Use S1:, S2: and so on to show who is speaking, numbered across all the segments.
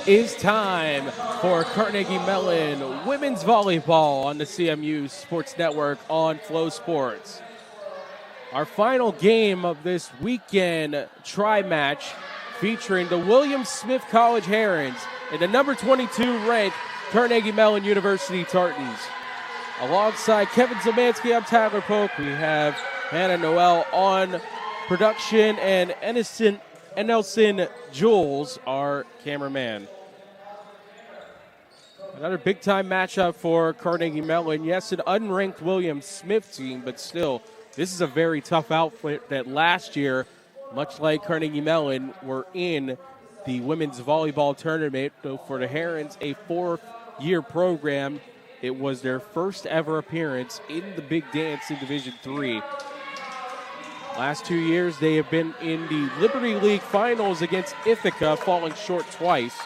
S1: is time for Carnegie Mellon women's volleyball on the CMU Sports Network on Flow Sports. Our final game of this weekend tri-match featuring the William Smith College Herons and the number 22 ranked Carnegie Mellon University Tartans. Alongside Kevin Zemansky, I'm Tyler Polk. We have Hannah Noel on production and Nelson Jules, our cameraman. Another big-time matchup for Carnegie Mellon. Yes, an unranked William Smith team, but still, this is a very tough outfit that last year, much like Carnegie Mellon, were in the women's volleyball tournament. So for the Herons, a fourth-year program, it was their first ever appearance in the Big Dance in Division III. Last 2 years, they have been in the Liberty League Finals against Ithaca, falling short twice.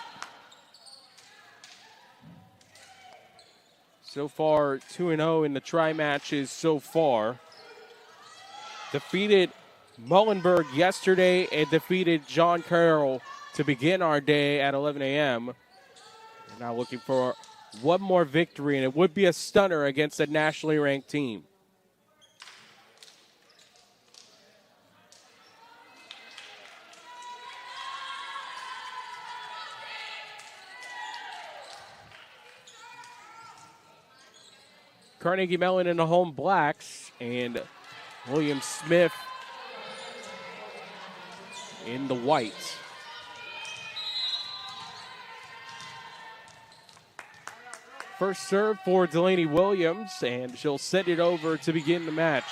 S1: So far, 2-0 in the tri-matches so far. Defeated Muhlenberg yesterday and defeated John Carroll to begin our day at 11 a.m. We're now looking for one more victory, and it would be a stunner against a nationally ranked team. Carnegie Mellon in the home blacks and William Smith in the whites. First serve for Delaney Williams, and she'll send it over to begin the match.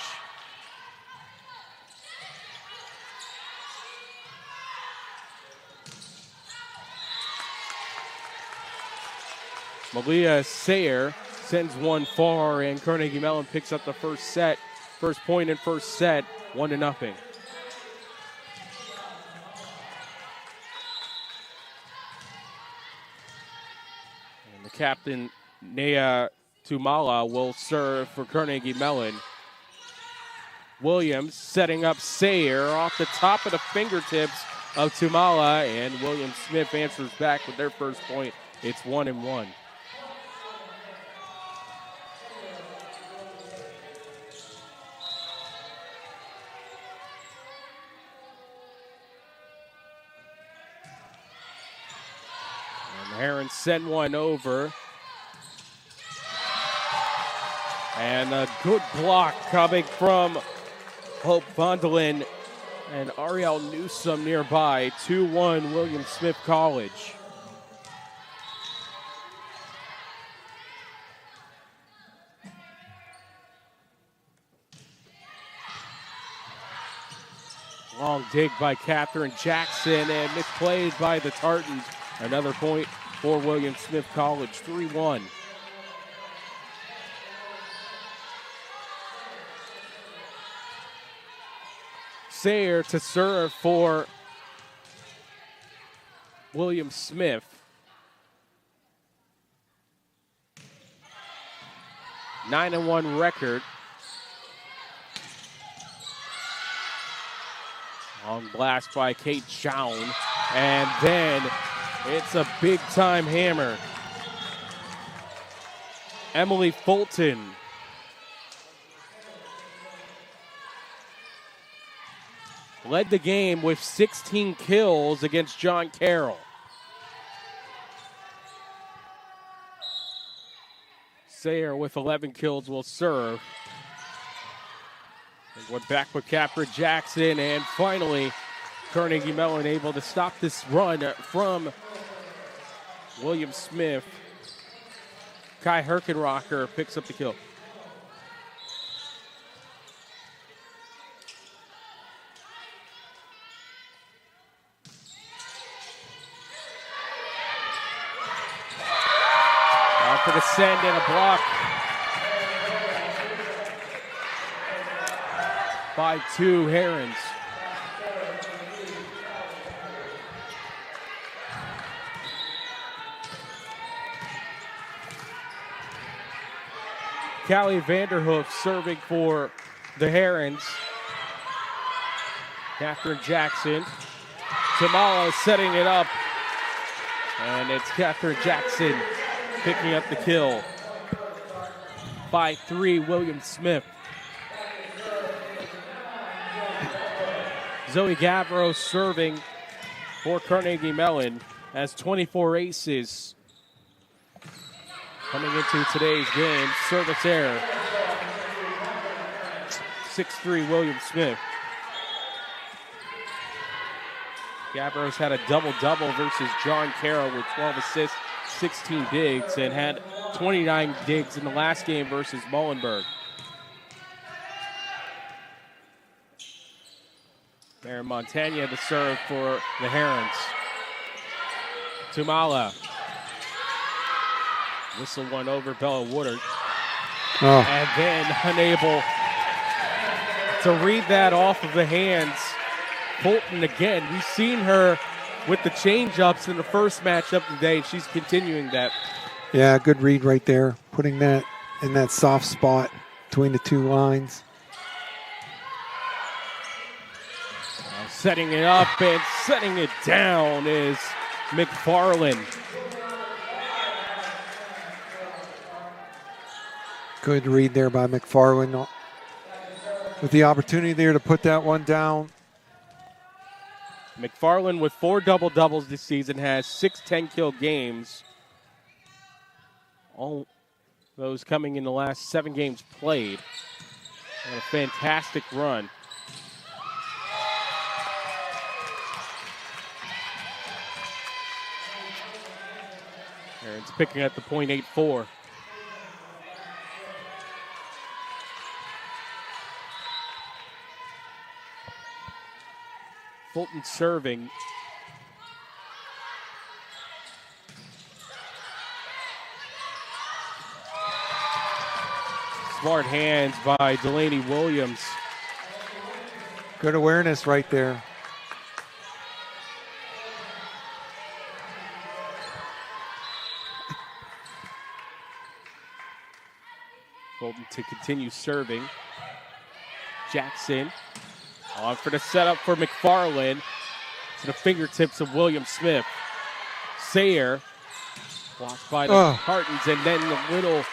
S1: Malia Sayer sends one far, and Carnegie Mellon picks up the first point in first set, 1-0. And the captain, Nea Tumala, will serve for Carnegie Mellon. Williams setting up Sayer off the top of the fingertips of Tumala, and William Smith answers back with their first point. It's 1-1. Herons send one over. And a good block coming from Hope Vondelin and Ariel Newsom nearby. 2-1 William Smith College. Long dig by Catherine Jackson and misplayed by the Tartans. Another point for William Smith College, 3-1. Sayer to serve for William Smith. A 9-1 record. Long blast by Kate Chown, and then it's a big-time hammer. Emily Fulton. Led the game with 16 kills against John Carroll. Sayer with 11 kills will serve. And we're back with Catherine Jackson, and finally Carnegie Mellon able to stop this run from William Smith. Kai Herkenrocker picks up the kill. Out for the send and a block by 2 Herons. Callie Vanderhoof serving for the Herons. Catherine Jackson. Tamala setting it up. And it's Catherine Jackson picking up the kill. 5-3, William Smith. Zoe Gavro serving for Carnegie Mellon has 24 aces. Coming into today's game, service error. 6-3, William Smith. Gavro's had a double-double versus John Carroll with 12 assists, 16 digs, and had 29 digs in the last game versus Muhlenberg. Mary Montagna to serve for the Herons. Tumala. Whistle one over Bella Woodard.
S2: Oh.
S1: And then unable to read that off of the hands. Fulton again. We've seen her with the change-ups in the first matchup today. She's continuing that.
S2: Yeah, good read right there. Putting that in that soft spot between the two lines.
S1: Setting it up and setting it down is McFarland.
S2: Good read there by McFarland. With the opportunity there to put that one down.
S1: McFarland with 4 double-doubles this season has 6 10-kill games. All those coming in the last 7 games played. And a fantastic run. Aaron's picking up the .84. Fulton serving. Smart hands by Delaney Williams.
S2: Good awareness right there.
S1: Fulton to continue serving. Jackson on for the setup for McFarland. To the fingertips of William Smith. Sayer blocked by the Cartons, and then a little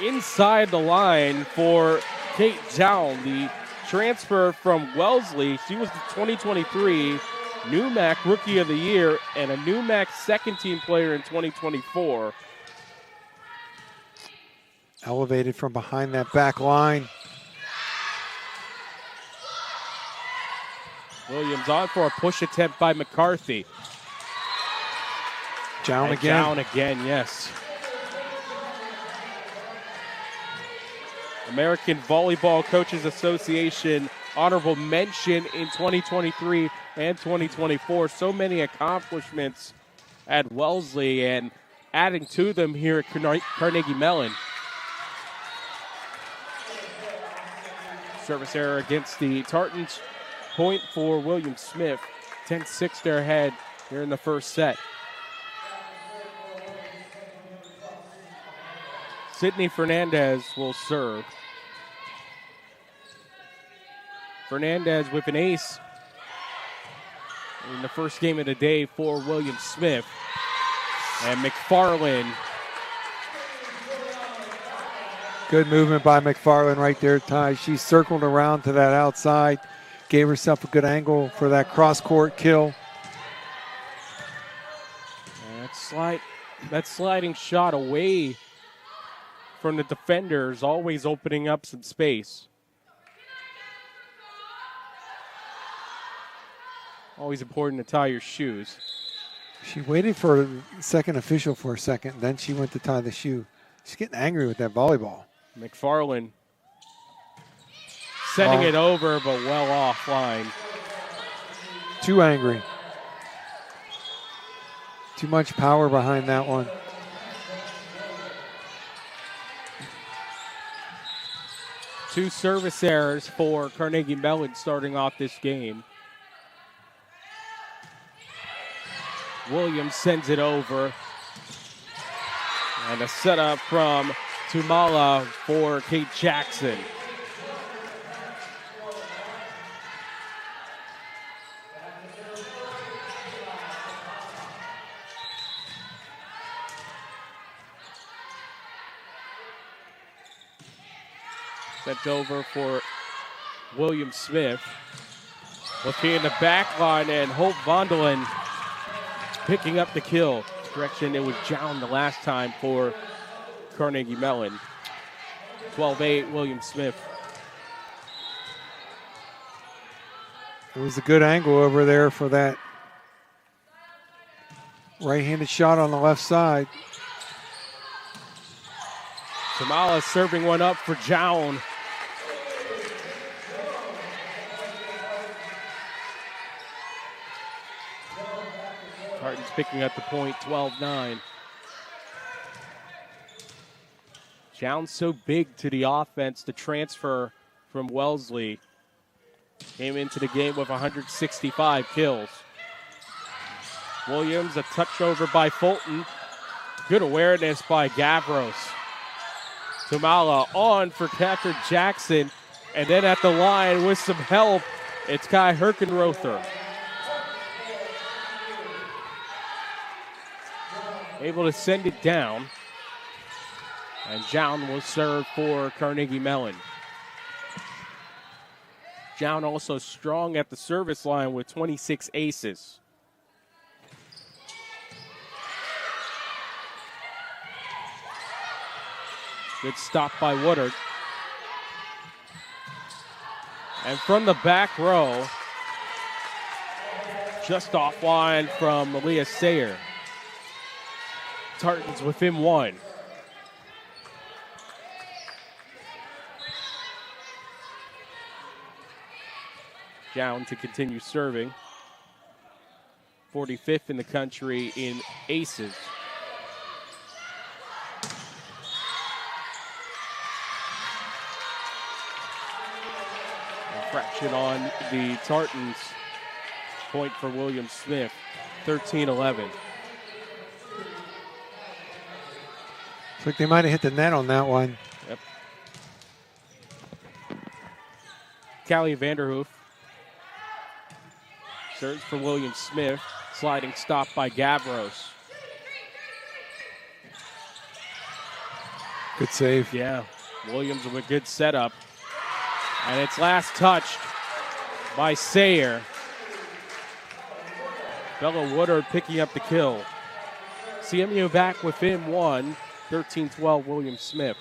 S1: inside the line for Kate Down, the transfer from Wellesley. She was the 2023 NEWMAC Rookie of the Year and a NEWMAC second-team player in 2024.
S2: Elevated from behind that back line.
S1: Williams on for a push attempt by McCarthy.
S2: Down again.
S1: Down again, yes. American Volleyball Coaches Association honorable mention in 2023 and 2024. So many accomplishments at Wellesley and adding to them here at Carnegie Mellon. Service error against the Tartans. Point for William Smith. 10-6 their head here in the first set. Sydney Fernandez will serve. Fernandez with an ace in the first game of the day for William Smith. And McFarland.
S2: Good movement by McFarland right there, Ty. She circled around to that outside, gave herself a good angle for that cross-court kill.
S1: That sliding shot away from the defenders, always opening up some space. Always important to tie your shoes.
S2: She waited for the second official for a second, then she went to tie the shoe. She's getting angry with that volleyball.
S1: McFarland sending it over, but well offline.
S2: Too angry. Too much power behind that one.
S1: Two service errors for Carnegie Mellon starting off this game. Williams sends it over. And a setup from Tumala for Kate Jackson. Sent over for William Smith. Looking in the back line, and Hope Vondelin picking up the kill. Correction, it was Jown the last time for Carnegie Mellon. 12-8, William Smith.
S2: It was a good angle over there for that right-handed shot on the left side.
S1: Tamala serving one up for Jown. Tartan's picking up the point, 12-9. Jown's so big to the offense, the transfer from Wellesley. Came into the game with 165 kills. Williams, a touch over by Fulton. Good awareness by Gavros. Tamala on for Catherine Jackson. And then at the line with some help, it's Kai Herkenrother. Able to send it down. And Jown will serve for Carnegie Mellon. Jown also strong at the service line with 26 aces. Good stop by Woodard. And from the back row, just offline from Malia Sayer. Tartan's within one. Jown to continue serving. 45th in the country in aces. Infraction on the Tartans. Point for William Smith. 13-11.
S2: Looks like they might have hit the net on that one.
S1: Yep. Callie Vanderhoof. Serves for William Smith. Sliding stop by Gavros.
S2: Good save.
S1: Yeah. Williams with a good setup. And it's last touched by Sayer. Bella Woodard picking up the kill. CMU back within one. 13-12, William Smith.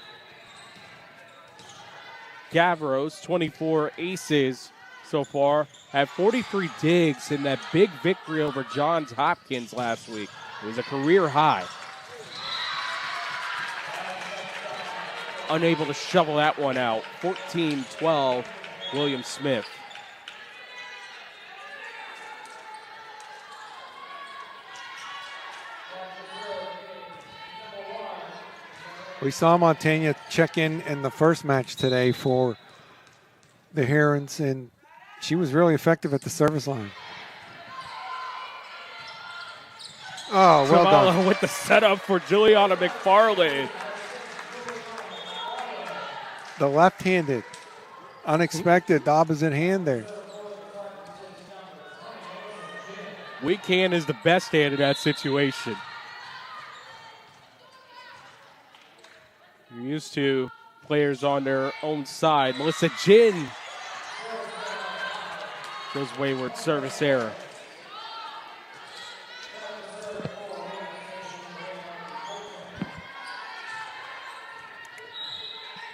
S1: Gavros, 24 aces so far, had 43 digs in that big victory over Johns Hopkins last week. It was a career high. Unable to shovel that one out. 14-12, William Smith.
S2: We saw Montaigne check in the first match today for the Herons, and she was really effective at the service line. Oh, well done.
S1: With the setup for Juliana McFarlane.
S2: The left-handed, unexpected, the opposite hand there.
S1: Weak hand is the best hand in that situation. You're used to players on their own side. Melissa Jin goes wayward, service error.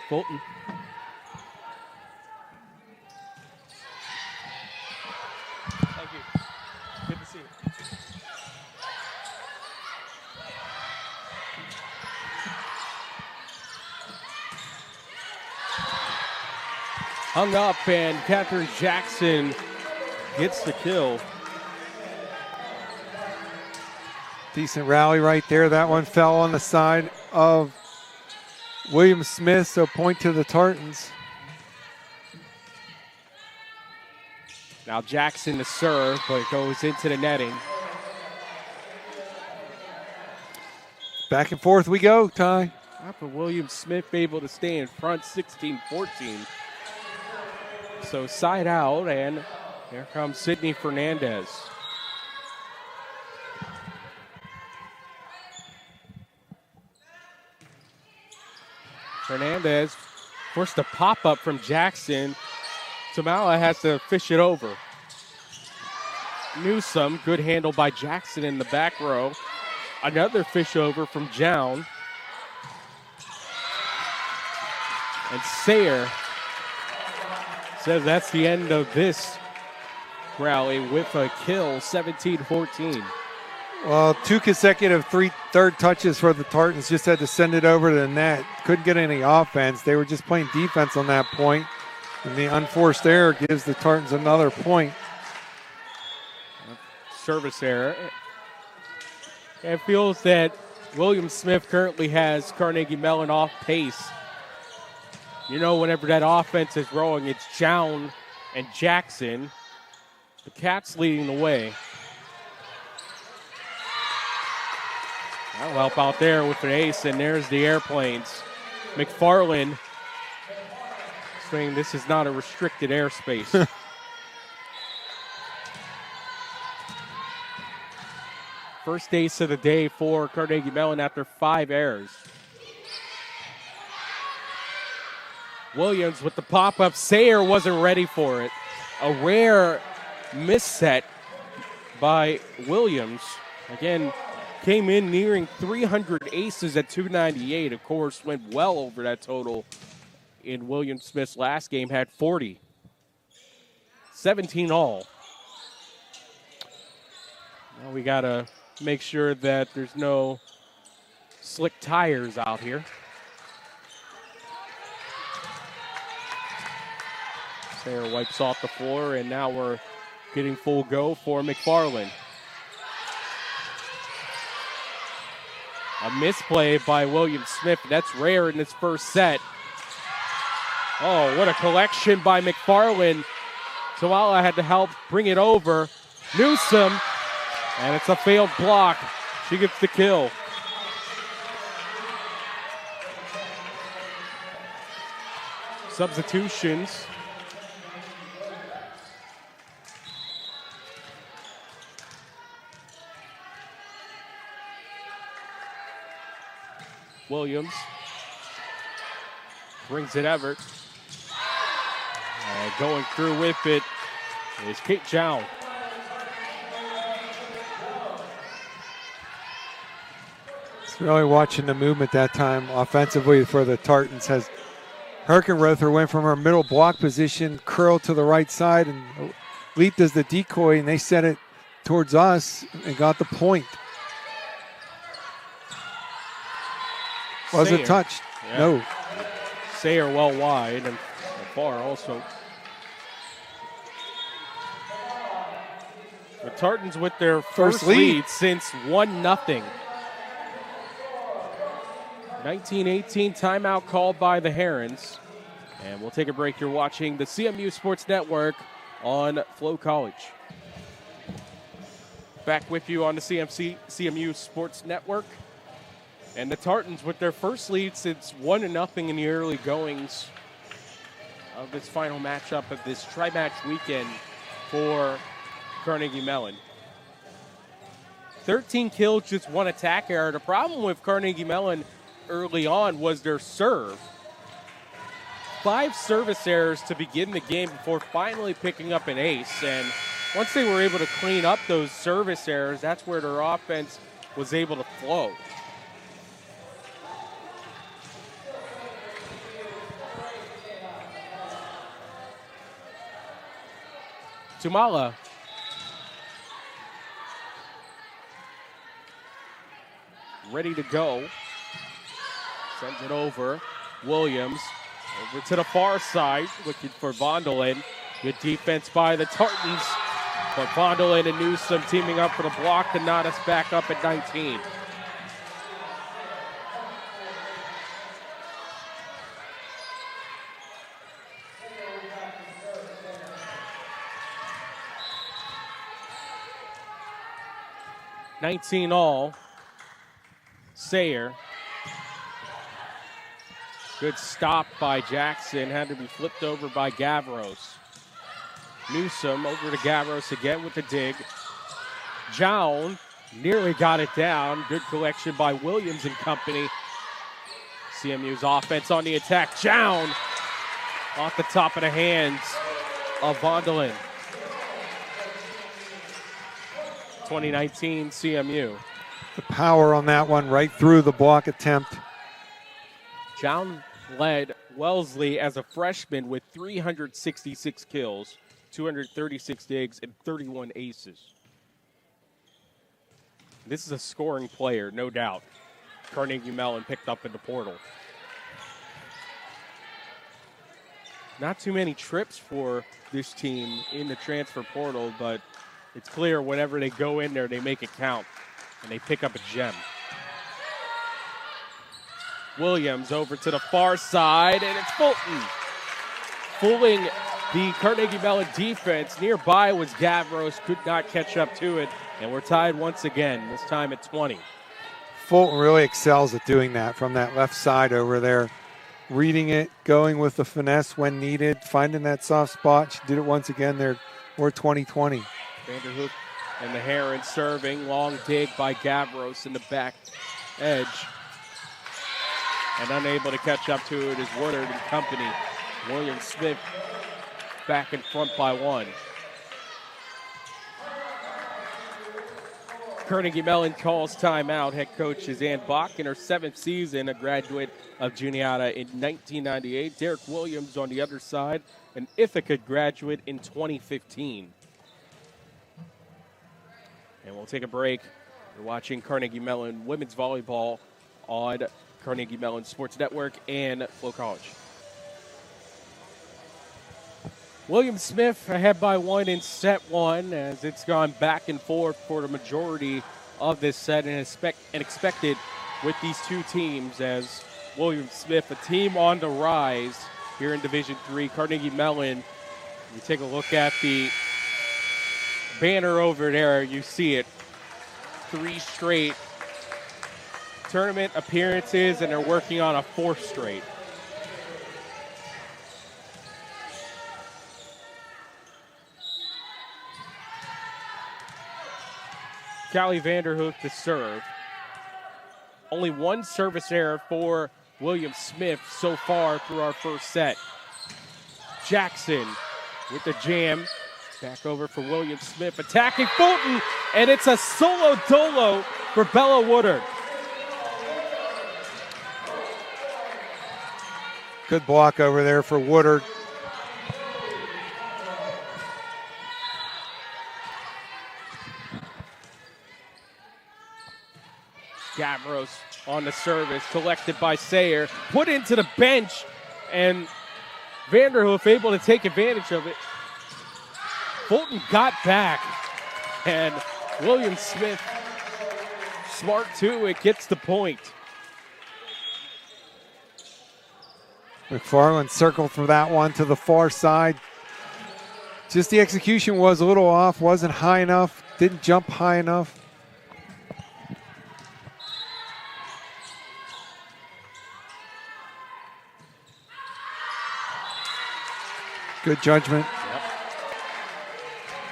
S1: Fulton. Thank you. Good to see you. Hung up, and Catherine Jackson gets the kill.
S2: Decent rally right there. That one fell on the side of William Smith, so point to the Tartans.
S1: Now Jackson to serve, but it goes into the netting.
S2: Back and forth we go, Ty.
S1: After William Smith able to stay in front, 16-14. So side out, and here comes Sydney Fernandez. Fernandez Forced a pop-up from Jackson. Tamala has to fish it over. Newsome, good handle by Jackson in the back row. Another fish over from Jown. And Sayer says that's the end of this rally with a kill, 17-14.
S2: Well, 2 consecutive third touches for the Tartans. Just had to send it over to the net. Couldn't get any offense. They were just playing defense on that point. And the unforced error gives the Tartans another point.
S1: Service error. It feels that William Smith currently has Carnegie Mellon off pace. You know, whenever that offense is rolling, it's Jown and Jackson. The Cats leading the way. That'll help out there with an ace, and there's the airplanes. McFarland saying this is not a restricted airspace. First ace of the day for Carnegie Mellon after 5 errors. Williams with the pop-up. Sayer wasn't ready for it. A rare misset by Williams. Again, came in nearing 300 aces at 298. Of course, went well over that total in William Smith's last game, had 40. 17 all. Now we got to make sure that there's no slick tires out here. Sayer wipes off the floor, and now we're getting full go for McFarland. A misplay by William Smith. That's rare in this first set. Oh, what a collection by McFarland. Tawala had to help bring it over. Newsome, and it's a failed block. She gets the kill. Substitutions. Williams brings it Everett. And going through with it is Kate Jown.
S2: It's really watching the movement that time offensively for the Tartans. Has Herkenrother went from her middle block position, curled to the right side, and leaped as the decoy, and they set it towards us and got the point. Wasn't touched.
S1: Yeah.
S2: No.
S1: Sayer well wide and far also. The Tartans with their first lead since 1-0. 19-18 timeout called by the Herons. And we'll take a break. You're watching the CMU Sports Network on Flow College. Back with you on the CMU Sports Network. And the Tartans with their first lead since 1-0 in the early goings of this final matchup of this tri-match weekend for Carnegie Mellon. 13 kills, just 1 attack error. The problem with Carnegie Mellon early on was their serve. 5 service errors to begin the game before finally picking up an ace. And once they were able to clean up those service errors, that's where their offense was able to flow. Tumala. Ready to go. Sends it over. Williams over to the far side, looking for Vondelin. Good defense by the Tartans. But Vondelin and Newsome teaming up for the block to knot us back up at 19. all. Sayer. Good stop by Jackson. Had to be flipped over by Gavros. Newsome over to Gavros again with the dig. Jown nearly got it down. Good collection by Williams and company. CMU's offense on the attack. Jown off the top of the hands of Vondelin. 2019 CMU.
S2: The power on that one right through the block attempt.
S1: John led Wellesley as a freshman with 366 kills, 236 digs, and 31 aces. This is a scoring player, no doubt. Carnegie Mellon picked up in the portal. Not too many trips for this team in the transfer portal, but it's clear whenever they go in there, they make it count, and they pick up a gem. Williams over to the far side, and it's Fulton. Fooling the Carnegie Mellon defense. Nearby was Gavros, could not catch up to it, and we're tied once again, this time at 20.
S2: Fulton really excels at doing that from that left side over there. Reading it, going with the finesse when needed, finding that soft spot. She did it once again there. We're 20-20.
S1: Vanderhoek and the Heron serving. Long dig by Gavros in the back edge. And unable to catch up to it is Woodard and company. William Smith back in front by one. Carnegie Mellon calls timeout. Head coach is Ann Bach in her 7th season, a graduate of Juniata in 1998. Derek Williams on the other side, an Ithaca graduate in 2015. And we'll take a break. You're watching Carnegie Mellon women's volleyball on Carnegie Mellon Sports Network and Flow College. William Smith ahead by one in set one as it's gone back and forth for the majority of this set and expected with these two teams as William Smith, a team on the rise here in Division III. Carnegie Mellon, you take a look at the banner over there, you see it. 3 straight tournament appearances, and they're working on a 4th straight. Callie Vanderhoek to serve. Only one service error for William Smith so far through our first set. Jackson with the jam. Back over for William Smith. Attacking Fulton, and it's a solo dolo for Bella Woodard.
S2: Good block over there for Woodard.
S1: Gavros on the service, collected by Sayer, put into the bench, and Vanderhoof able to take advantage of it. Fulton got back, and William Smith, smart too, it gets the point.
S2: McFarland circled for that one to the far side. Just the execution was a little off, wasn't high enough, didn't jump high enough. Good judgment.
S1: Yep.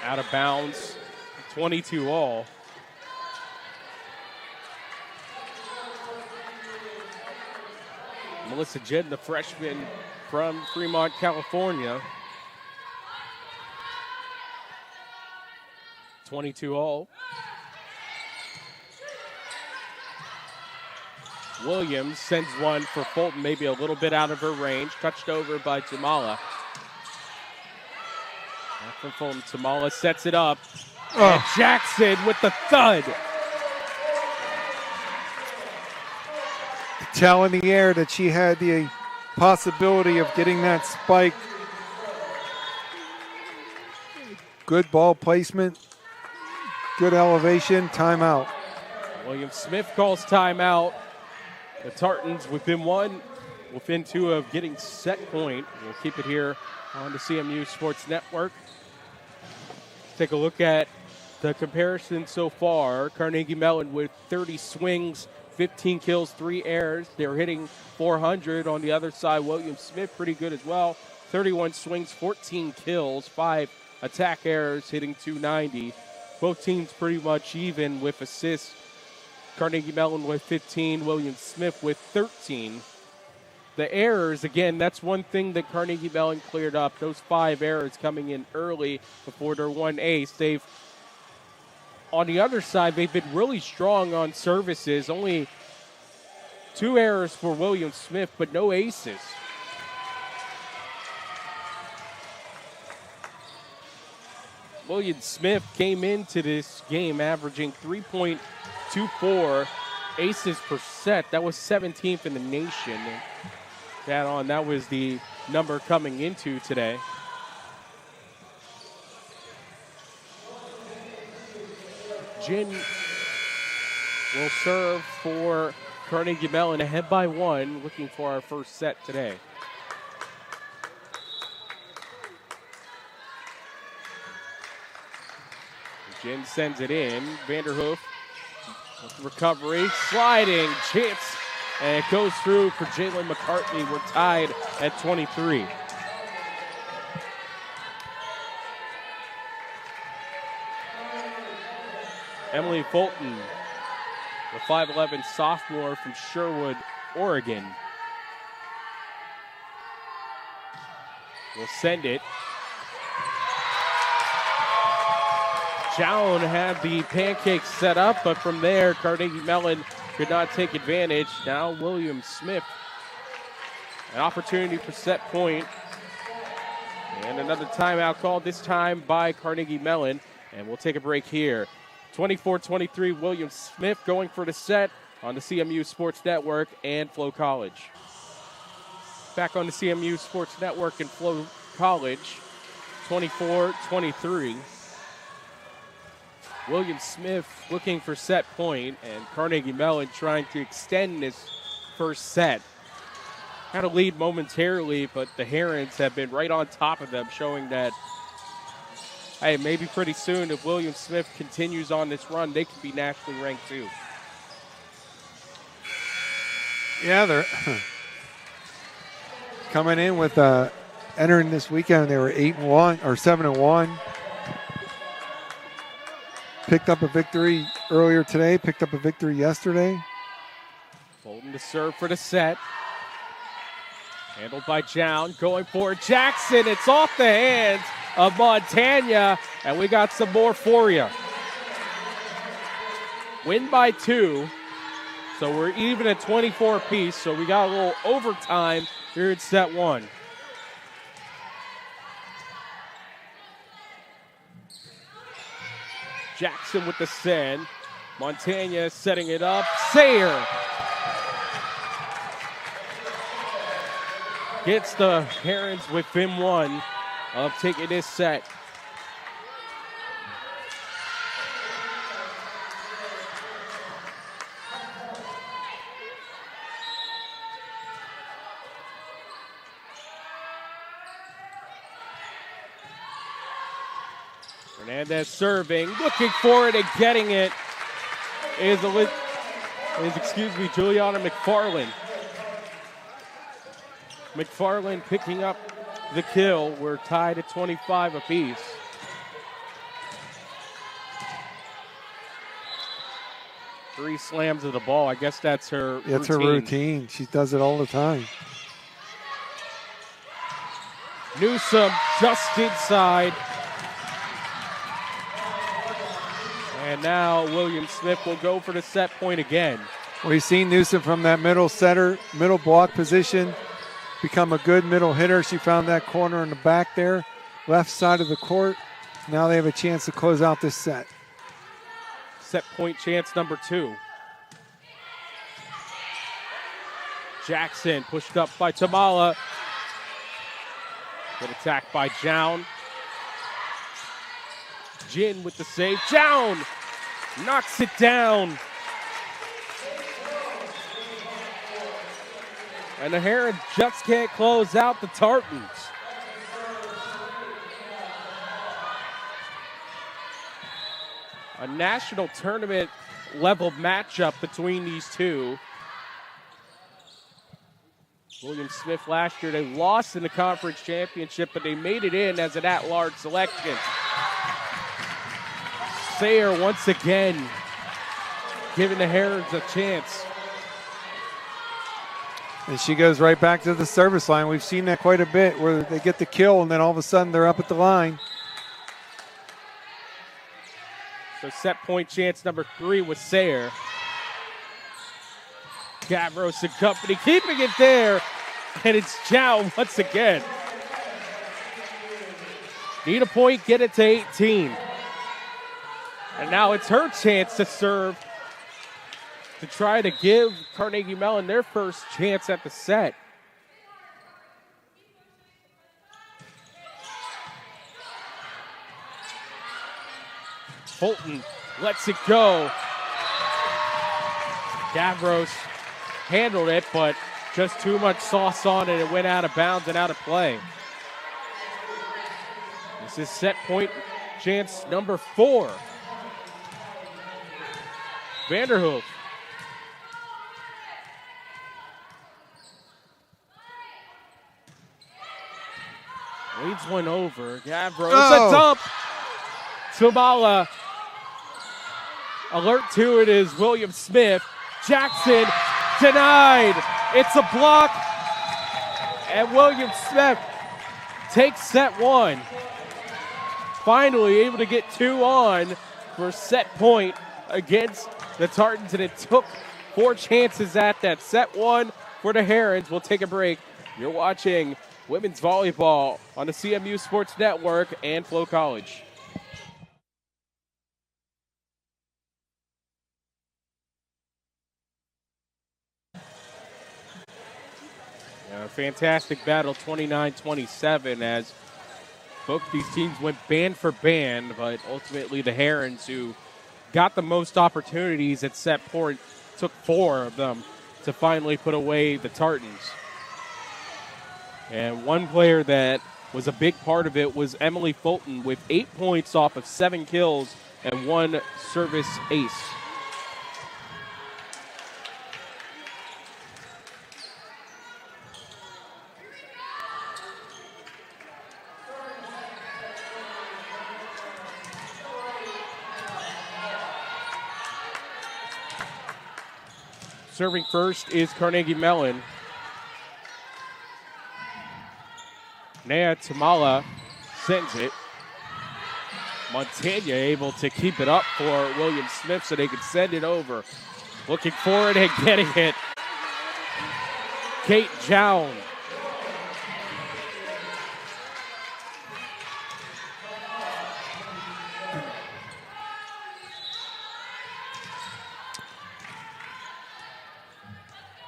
S1: Out of bounds, 22 all. Melissa Jed, the freshman from Fremont, California. 22 all. Williams sends one for Fulton, maybe a little bit out of her range. Touched over by Tamala. From Fulton, Tamala sets it up. And Jackson with the thud.
S2: Tell in the air that she had the possibility of getting that spike. Good ball placement. Good elevation. Timeout.
S1: William Smith calls timeout. The Tartans within 2 of getting set point. We'll keep it here on the CMU Sports Network. Take a look at the comparison so far. Carnegie Mellon with 30 swings, 15 kills, 3 errors. They're hitting 400. On the other side, William Smith pretty good as well. 31 swings, 14 kills, 5 attack errors, hitting 290. Both teams pretty much even with assists. Carnegie Mellon with 15, William Smith with 13. the errors, again, that's one thing that Carnegie Mellon cleared up. Those 5 errors coming in early before their one ace. On the other side, they've been really strong on services. Only 2 errors for William Smith, but no aces. William Smith came into this game averaging 3.24 aces per set. That was 17th in the nation. That was the number coming into today. Jin will serve for Carnegie Mellon, ahead by 1, looking for our first set today. Jin sends it in. Vanderhoof with the recovery, sliding, chance, and it goes through for Jalen McCartney. We're tied at 23. Emily Fulton, the 5'11 sophomore from Sherwood, Oregon, will send it. Jown had the pancake set up, but from there, Carnegie Mellon could not take advantage. Now William Smith, an opportunity for set point. And another timeout called, this time by Carnegie Mellon. And we'll take a break here. 24-23, William Smith going for the set on the CMU Sports Network and Flow College. Back on the CMU Sports Network and Flow College, 24-23. William Smith looking for set point, and Carnegie Mellon trying to extend this first set. Had a lead momentarily, but the Herons have been right on top of them, showing that, hey, maybe pretty soon if William Smith continues on this run, they could be nationally ranked too.
S2: Yeah, they're coming in with entering this weekend. They were 8-1 or 7-1. Picked up a victory earlier today. Picked up a victory yesterday.
S1: Holding to serve for the set. Handled by Jown. Going for Jackson. It's off the hands of Montana, and we got some more for you. Win by 2. So we're even at 24 apiece. So we got a little overtime here in set 1. Jackson with the send. Montana setting it up. Sayer gets the Herons within 1 of taking this set. Hernandez serving, looking for it and getting it is Juliana McFarland. McFarland picking up the kill. We're tied at 25 apiece. Three slams of the ball. I guess that's her routine.
S2: It's her routine. She does it all the time.
S1: Newsom just inside. And now William Smith will go for the set point again.
S2: We've seen Newsom from that middle block position become a good middle hitter. She found that corner in the back there, left side of the court. Now they have a chance to close out this set.
S1: Set point chance number 2. Jackson pushed up by Tamala. Good attack by Jown. Jin with the save. Jown knocks it down. And the Herons just can't close out the Tartans. A national tournament level matchup between these two. William Smith last year, they lost in the conference championship, but they made it in as an at-large selection. Sayer once again giving the Herons a chance.
S2: And she goes right back to the service line. We've seen that quite a bit where they get the kill and then all of a sudden they're up at the line.
S1: So set point chance number 3 with Sayre. Gavros and company keeping it there. And it's Chow once again. Need a point, get it to 18. And now it's her chance to serve to try to give Carnegie Mellon their first chance at the set. Fulton lets it go. Gavros handled it, but just too much sauce on it. It went out of bounds and out of play. This is set point chance number 4. Vanderhoof. Leads one over. Gavros, a dump. Tumala. Alert to it is William Smith. Jackson denied. It's a block. And William Smith takes set 1. Finally able to get 2 on for set point against the Tartans. And it took 4 chances at that. Set 1 for the Herons. We'll take a break. You're watching women's volleyball on the CMU Sports Network and Flow College. A fantastic battle, 29-27, as both these teams went band for band, but ultimately the Herons, who got the most opportunities at set point, took 4 of them to finally put away the Tartans. And one player that was a big part of it was Emily Fulton with 8 points off of 7 kills and 1 service ace. Serving first is Carnegie Mellon. Nea Tamala sends it. Montaigne able to keep it up for William Smith so they can send it over. Looking for it and getting it. Kate Jown.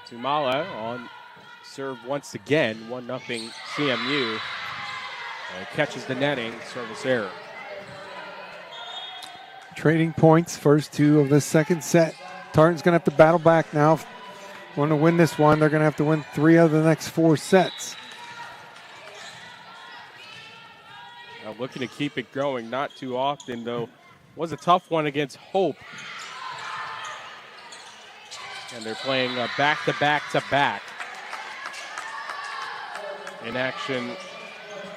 S1: Tumala on serve once again, 1-0 CMU. Catches the netting, service error.
S2: Trading points, first 2 of the second set. Tartan's going to have to battle back now. Want to win this one, they're going to have to win 3 of the next 4 sets.
S1: Looking to keep it going, not too often though. Was a tough one against Hope. And they're playing back-to-back-to-back. In action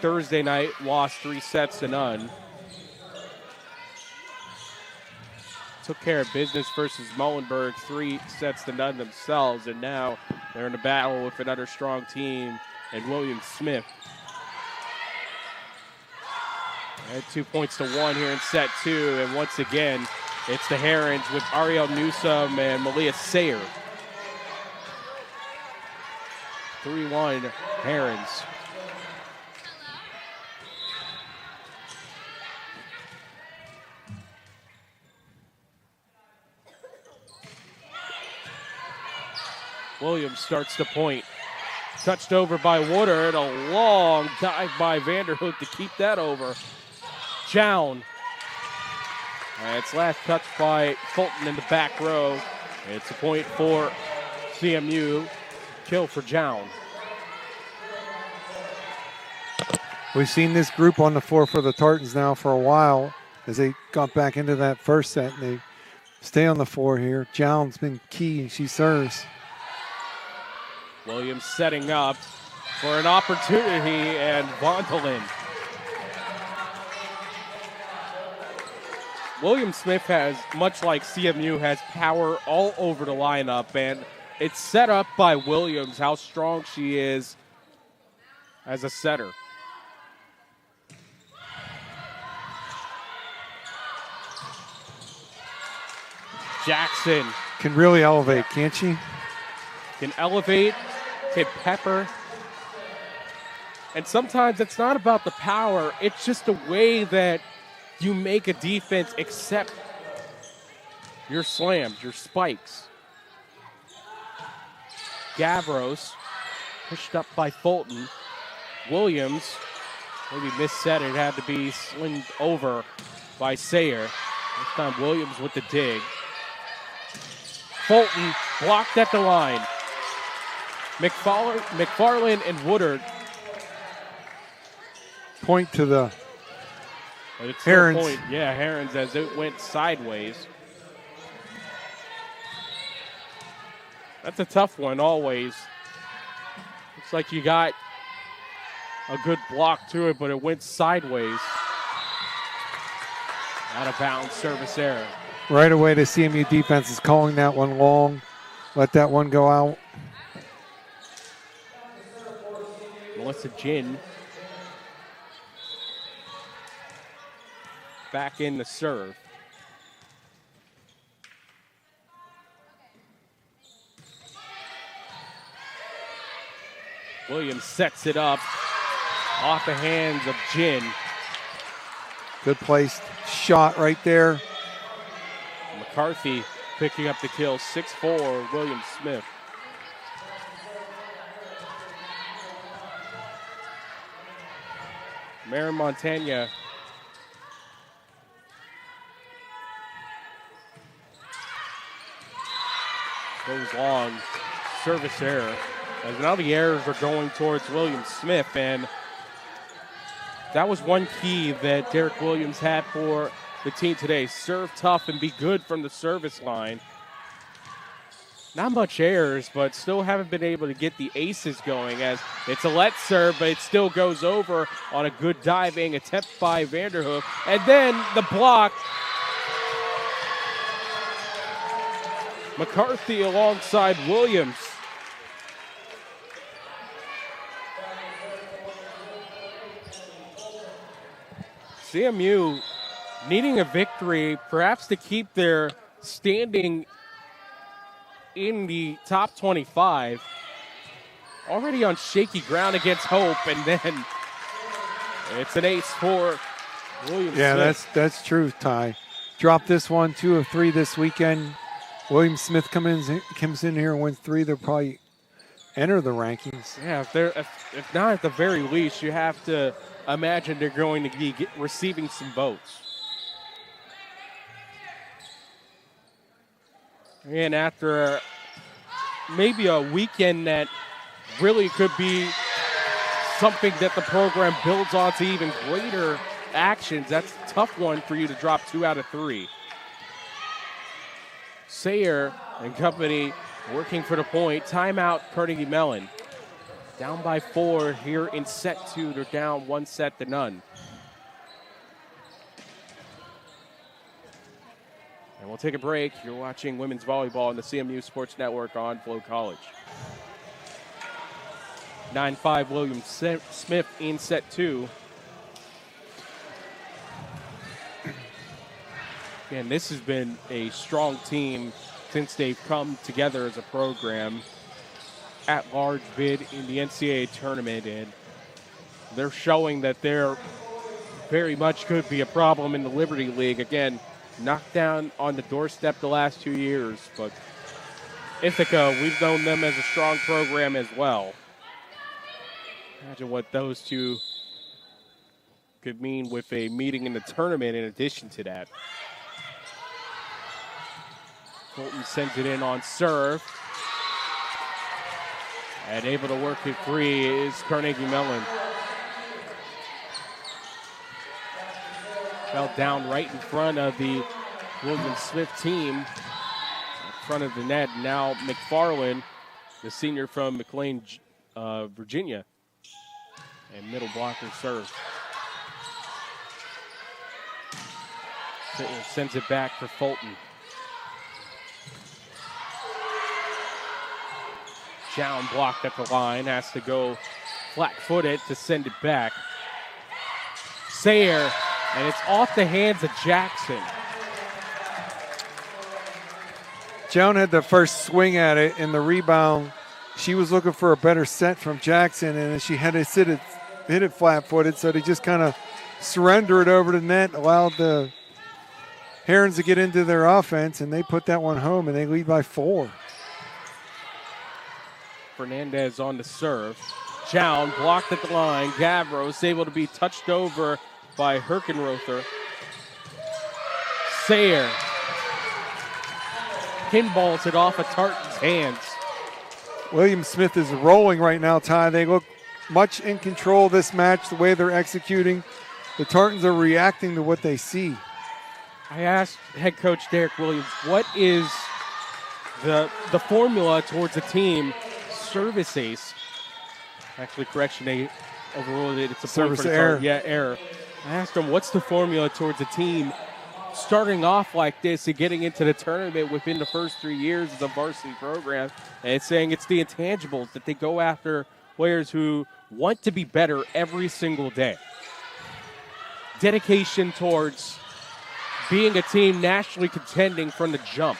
S1: Thursday night, lost 3-0. Took care of business versus Muhlenberg, 3-0 themselves, and now they're in a battle with another strong team and William Smith. They had 2 points to 1 here in set 2, and once again, it's the Herons with Ariel Newsom and Malia Sayre. 3-1 Herons. Williams starts the point. Touched over by Woodard. A long dive by Vanderhook to keep that over. Jown. It's last touch by Fulton in the back row. It's a point for CMU. Kill for Jown.
S2: We've seen this group on the floor for the Tartans now for a while as they got back into that first set. And they stay on the floor here. Jown's been key. She serves.
S1: Williams setting up for an opportunity, and Vondelin. William Smith has, much like CMU, has power all over the lineup, and it's set up by Williams, how strong she is as a setter. Jackson
S2: Can really elevate, can't she?
S1: can elevate, can pepper. And sometimes it's not about the power, it's just the way that you make a defense accept your slams, your spikes. Gavros pushed up by Fulton. Williams maybe misset it, had to be slinged over by Sayer. This time Williams with the dig. Fulton blocked at the line. McFarland and Woodard.
S2: Point to the
S1: But it's still
S2: Herons.
S1: point. Yeah, Herons as it went sideways. That's a tough one always. Looks like you got a good block to it, but it went sideways. Out of bounds, service error.
S2: right away. The CMU defense is calling that one long. Let that one go out.
S1: Melissa Ginn back in the serve. Williams sets it up off the hands of Ginn.
S2: Good placed shot right there.
S1: McCarthy picking up the kill, 6'4", William Smith. Maren Montagna goes long, service error. As now the errors are going towards William Smith, and that was one key that Derek Williams had for the team today. Serve tough and be good from the service line. Not much errors, but still haven't been able to get the aces going as it's a let serve, but it still goes over on a good diving attempt by Vanderhoof. And then the block. McCarthy alongside Williams. CMU needing a victory, perhaps to keep their standing in the top 25. Already on shaky ground against Hope, and then it's an ace for Williams.
S2: Yeah,
S1: Smith.
S2: that's true, Ty. Drop this one, 2 of 3 this weekend. William Smith comes in here and wins 3. They'll probably enter the rankings.
S1: Yeah, if not at the very least, you have to imagine they're going to be receiving some votes. And after maybe a weekend that really could be something that the program builds on to even greater actions, that's a tough one for you to drop 2 out of 3. Sayer and company working for the point. Timeout, Carnegie Mellon. Down by 4 here in set 2. They're down 1-0. And we'll take a break. You're watching women's volleyball on the CMU Sports Network on Flow College. 9-5 William Smith in set 2. And this has been a strong team since they've come together as a program. At-large bid in the NCAA tournament, and they're showing that they're very much could be a problem in the Liberty League. Again, knocked down on the doorstep the last 2 years, but Ithaca, we've known them as a strong program as well. Imagine what those two could mean with a meeting in the tournament in addition to that. Fulton sends it in on serve. And able to work it free is Carnegie Mellon. Fell down right in front of the William Smith team. In front of the net. Now McFarland, the senior from McLean, Virginia. And middle blocker serve. Sends it back for Fulton. Down blocked at the line, has to go flat-footed to send it back. Sayer, and it's off the hands of Jackson.
S2: Joan had the first swing at it, and the rebound, she was looking for a better set from Jackson, and then she had to hit it flat-footed, so they just kind of surrender it over the net, allowed the Herons to get into their offense, and they put that one home, and they lead by 4.
S1: Fernandez on the serve. Chown blocked at the line. Gavros able to be touched over by Herkenrother. Sayer pinballs it off of Tartan's hands.
S2: William Smith is rolling right now, Ty. They look much in control of this match, the way they're executing. The Tartans are reacting to what they see.
S1: I asked head coach Derek Williams, what is the formula towards a team service ace? Actually, correction, they overruled it. It's a
S2: service
S1: point for
S2: error.
S1: Yeah, error. I asked him, what's the formula towards a team starting off like this and getting into the tournament within the first 3 years of the varsity program? And it's saying it's the intangibles, that they go after players who want to be better every single day. Dedication towards being a team nationally contending from the jump.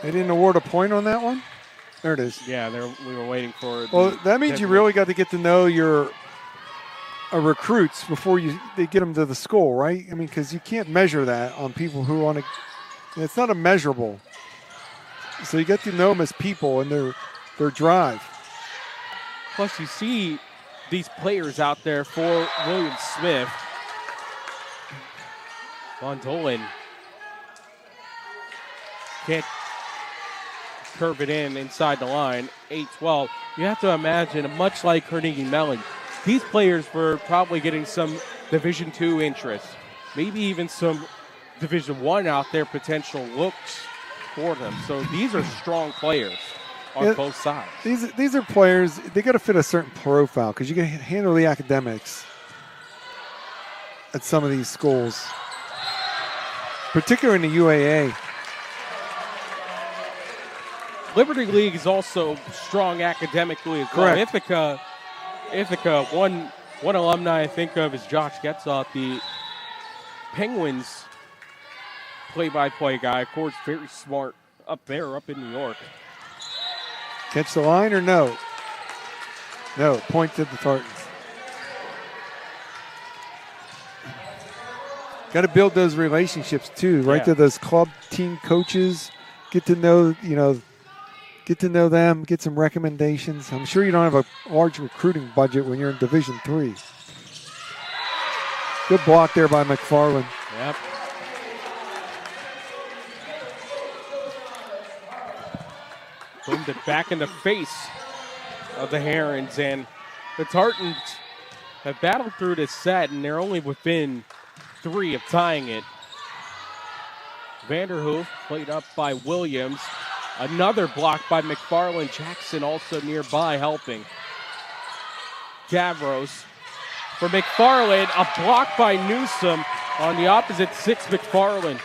S2: They didn't award a point on that one? There it is.
S1: Yeah, we were waiting for.
S2: Well, that means you really got to get to know your recruits before they get them to the school, right? I mean, because you can't measure that on people who want to. It's not a measurable. So you get to know them as people and their drive.
S1: Plus, you see these players out there for William Smith. Von Dolan can't curve it inside the line. 8-12. You have to imagine, much like Carnegie Mellon, these players were probably getting some Division II interest, maybe even some Division I out there potential looks for them. So these are strong players on both sides.
S2: These are players, they got to fit a certain profile because you can handle the academics at some of these schools, particularly in the UAA.
S1: Liberty League is also strong academically as well.
S2: Correct.
S1: Ithaca, one alumni I think of is Josh Getzoff, the Penguins play-by-play guy. Of course, very smart up there, up in New York.
S2: Catch the line or no? No, point to the Tartans. Got to build those relationships too, right? To those club team coaches, get to know them, get some recommendations. I'm sure you don't have a large recruiting budget when you're in Division III. Good block there by McFarland.
S1: Yep. Boomed it back in the face of the Herons, and the Tartans have battled through this set, and they're only within 3 of tying it. Vanderhoof played up by Williams. Another block by McFarland. Jackson also nearby helping. Gavros for McFarland. A block by Newsom on the opposite 6, McFarland.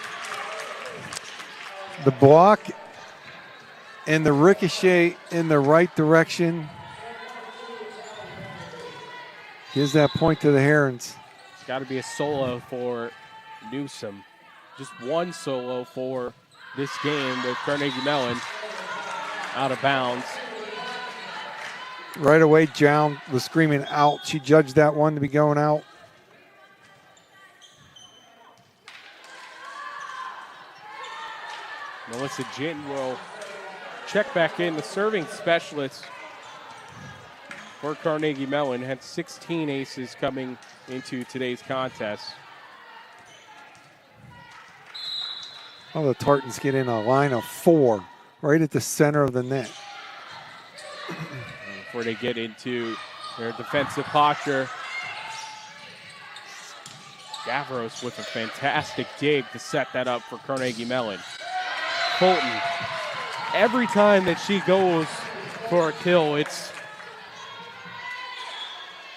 S2: The block and the ricochet in the right direction gives that point to the Herons.
S1: It's got to be a solo for Newsom. Just one solo for this game with Carnegie Mellon out of bounds.
S2: Right away, Jown was screaming out. She judged that one to be going out.
S1: Melissa Ginn will check back in. The serving specialist for Carnegie Mellon had 16 aces coming into today's contest.
S2: Oh, the Tartans get in a line of 4 right at the center of the net.
S1: Before they get into their defensive posture, Gavros with a fantastic dig to set that up for Carnegie Mellon. Fulton, every time that she goes for a kill, it's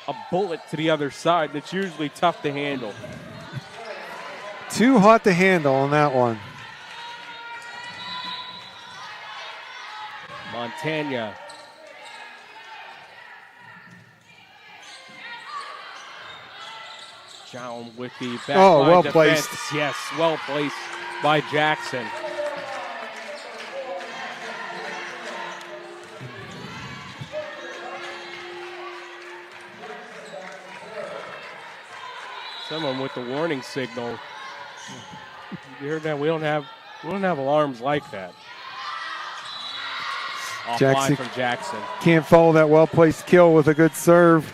S1: a bullet to the other side that's usually tough to handle.
S2: Too hot to handle on that one.
S1: Montana. John with the back line
S2: well
S1: defense.
S2: placed.
S1: Yes, well placed by Jackson. Someone with the warning signal. You heard that? We don't have alarms like that. Offline from Jackson.
S2: Can't follow that well-placed kill with a good serve.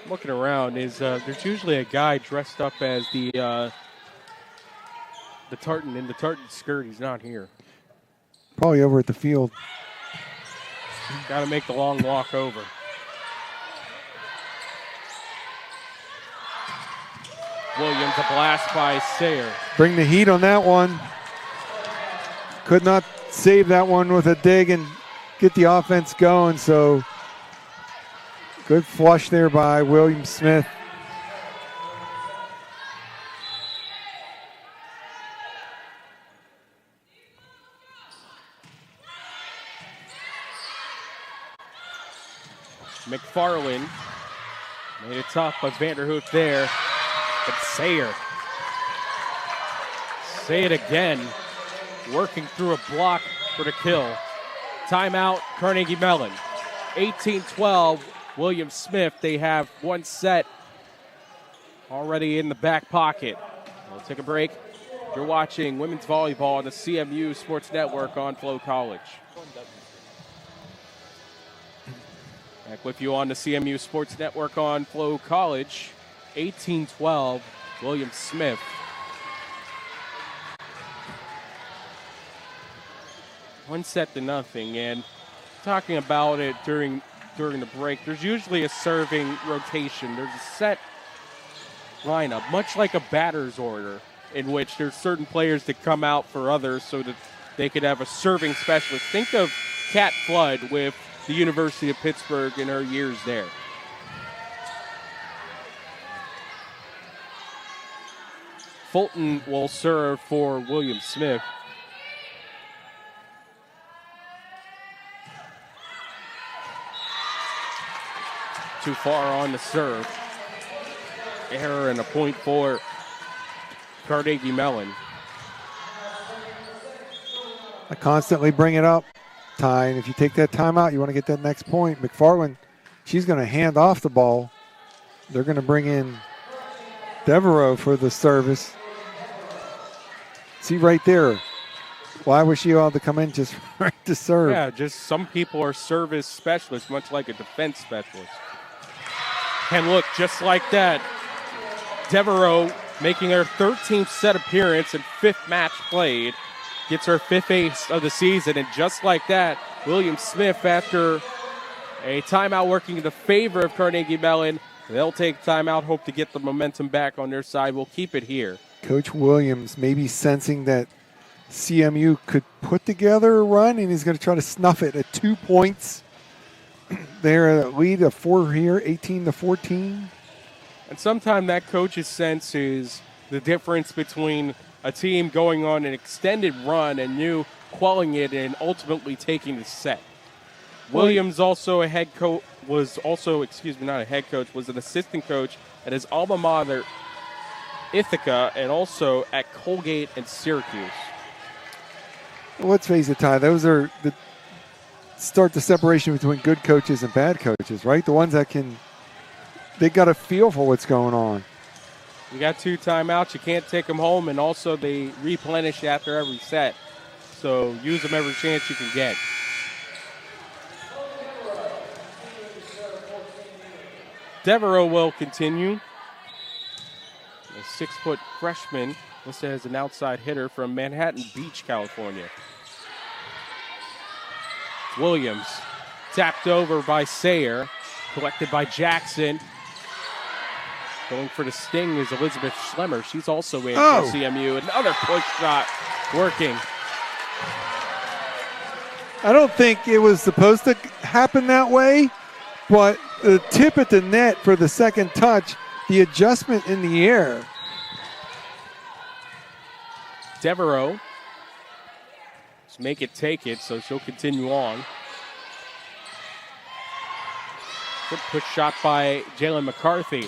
S1: Looking around, there's usually a guy dressed up as the tartan in the tartan skirt. He's not here.
S2: Probably over at the field.
S1: Got to make the long walk over. Williams, a blast by Sayer.
S2: Bring the heat on that one. Could not save that one with a dig and get the offense going, so good flush there by William Smith.
S1: McFarland made it tough, but Vanderhoof there. But Sayer. Say it again. Working through a block for the kill. Timeout, Carnegie Mellon. 18-12, William Smith. They have one set already in the back pocket. We'll take a break. You're watching women's volleyball on the CMU Sports Network on Flow College. Back with you on the CMU Sports Network on Flow College. 18-12, William Smith. One set to nothing, and talking about it during the break, there's usually a serving rotation. There's a set lineup, much like a batter's order, in which there's certain players that come out for others so that they could have a serving specialist. Think of Kat Flood with the University of Pittsburgh in her years there. Fulton will serve for William Smith. Too far on the serve. Error and a point for Carnegie Mellon.
S2: I constantly bring it up, Ty, and if you take that timeout, you want to get that next point. McFarland, she's going to hand off the ball. They're going to bring in Devereaux for the service. See right there. Why was she allowed to come in just right to serve?
S1: Yeah, just some people are service specialists, much like a defense specialist. And look, just like that, Devereaux making her 13th set appearance and 5th match played, gets her 5th ace of the season. And just like that, William Smith, after a timeout working in the favor of Carnegie Mellon, they'll take timeout, hope to get the momentum back on their side. We'll keep it here.
S2: Coach Williams maybe sensing that CMU could put together a run, and he's going to try to snuff it at 2 points. They're lead of 4 here, 18-14.
S1: And sometimes that coach's sense is the difference between a team going on an extended run and you quelling it and ultimately taking the set. Williams also a head coach, was an assistant coach at his alma mater, Ithaca, and also at Colgate and Syracuse.
S2: Well, let's face it, Ty, those are the start the separation between good coaches and bad coaches, right? The ones that they got a feel for what's going on.
S1: You got 2 timeouts. You can't take them home, and also they replenish after every set. So use them every chance you can get. Devereaux will continue. A 6-foot freshman listed as an outside hitter from Manhattan Beach, California. Williams tapped over by Sayer, collected by Jackson. Going for the sting is Elizabeth Schlemmer. She's also in for CMU. Another push shot working.
S2: I don't think it was supposed to happen that way, but the tip at the net for the second touch, the adjustment in the air.
S1: Devereaux. Just make it take it, so she'll continue on. Good push shot by Jalen McCarthy.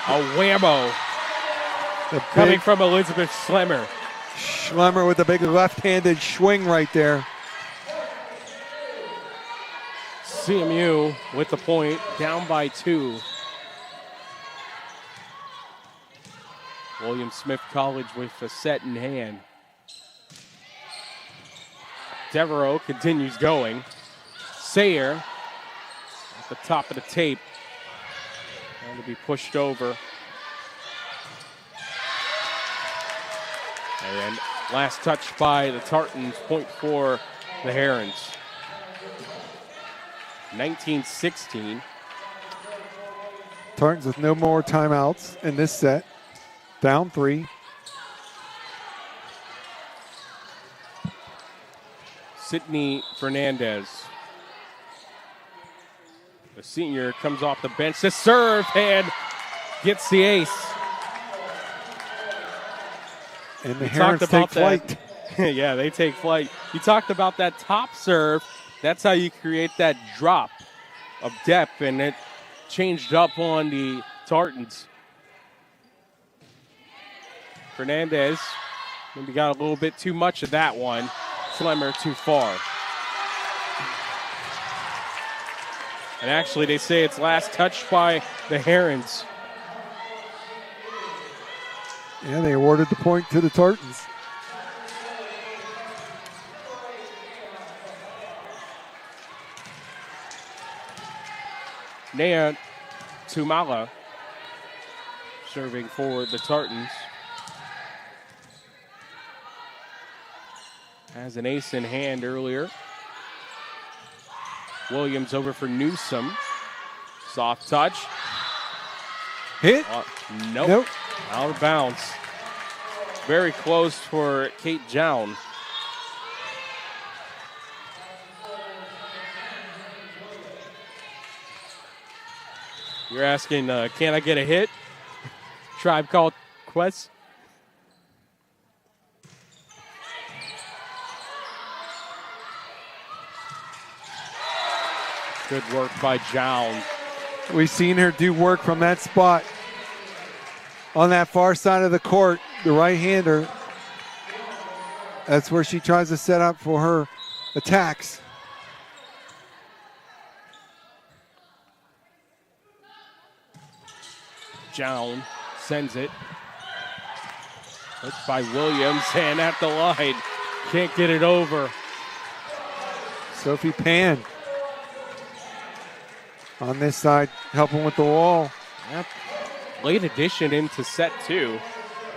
S1: A whammo coming from Elizabeth Schlemmer.
S2: Schlemmer with a big left-handed swing right there.
S1: CMU with the point, down by 2. William Smith College with a set in hand. Devereaux continues going. Sayer at the top of the tape. Going to be pushed over. And last touch by the Tartans, point for the Herons. 19-16.
S2: Tartans with no more timeouts in this set. Down 3.
S1: Sydney Fernandez. The senior comes off the bench to serve and gets the ace.
S2: And the Herons take flight.
S1: Yeah, they take flight. You talked about that top serve. That's how you create that drop of depth, and it changed up on the Tartans. Fernandez maybe got a little bit too much of that one. Schlemmer too far. And actually, they say it's last touched by the Herons.
S2: Yeah, they awarded the point to the Tartans.
S1: Nea Tumala serving for the Tartans. Has an ace in hand earlier. Williams over for Newsom. Soft touch.
S2: Hit?
S1: Nope. Out of bounds. Very close for Kate Jown. You're asking, can I get a hit? Tribe Called Quest. Good work by Jown.
S2: We've seen her do work from that spot. On that far side of the court, the right-hander, that's where she tries to set up for her attacks.
S1: Jown sends it. Hooked by Williams, and at the line. Can't get it over.
S2: Sophie Pan on this side, helping with the wall.
S1: Yep. Late addition into set 2.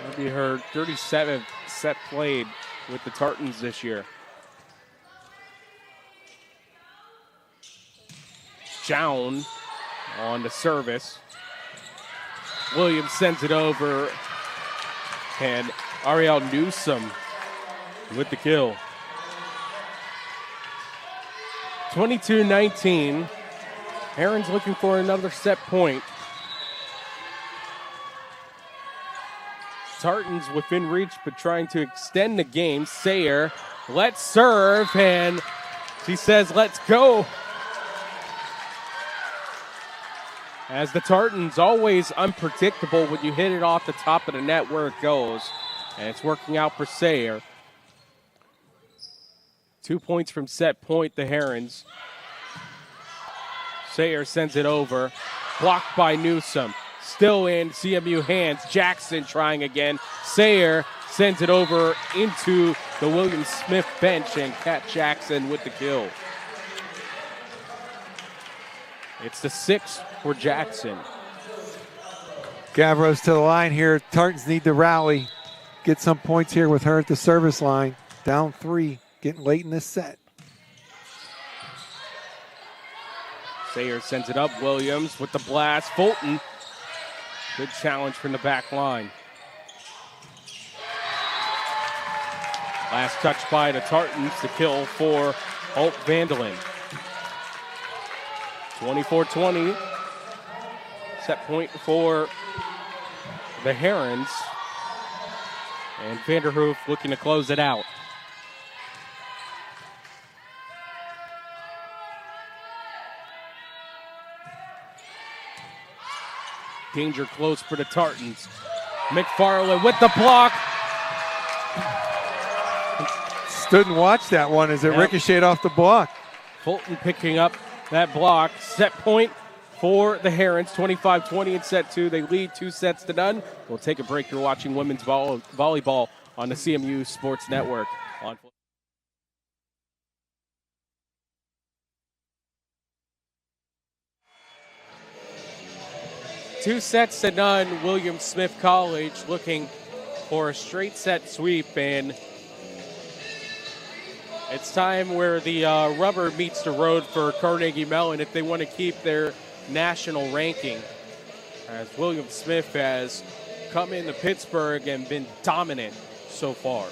S1: That'll be her 37th set played with the Tartans this year. Jown on the service. Williams sends it over. And Ariel Newsom with the kill. 22-19. Herons looking for another set point. Tartans within reach, but trying to extend the game. Sayer, let's serve, and she says, let's go. As the Tartans, always unpredictable when you hit it off the top of the net where it goes. And it's working out for Sayer. 2 points from set point, the Herons. Sayer sends it over. Blocked by Newsom. Still in CMU hands. Jackson trying again. Sayer sends it over into the William Smith bench, and Kat Jackson with the kill. It's the 6th for Jackson.
S2: Gavros to the line here. Tartans need to rally. Get some points here with her at the service line. Down 3, getting late in this set.
S1: Sayer sends it up. Williams with the blast. Fulton. Good challenge from the back line. Last touch by the Tartans, the kill for Hope Vandelin. 24-20. Set point for the Herons. And Vanderhoof looking to close it out. Danger close for the Tartans. McFarland with the block.
S2: Stood and watched that one as it ricocheted off the block.
S1: Fulton picking up that block. Set point for the Herons, 25-20 in set two. They lead 2-0. We'll take a break. You're watching women's volleyball on the CMU Sports Network. On 2-0. William Smith College looking for a straight set sweep, and it's time where the rubber meets the road for Carnegie Mellon if they want to keep their national ranking, as William Smith has come into Pittsburgh and been dominant so far.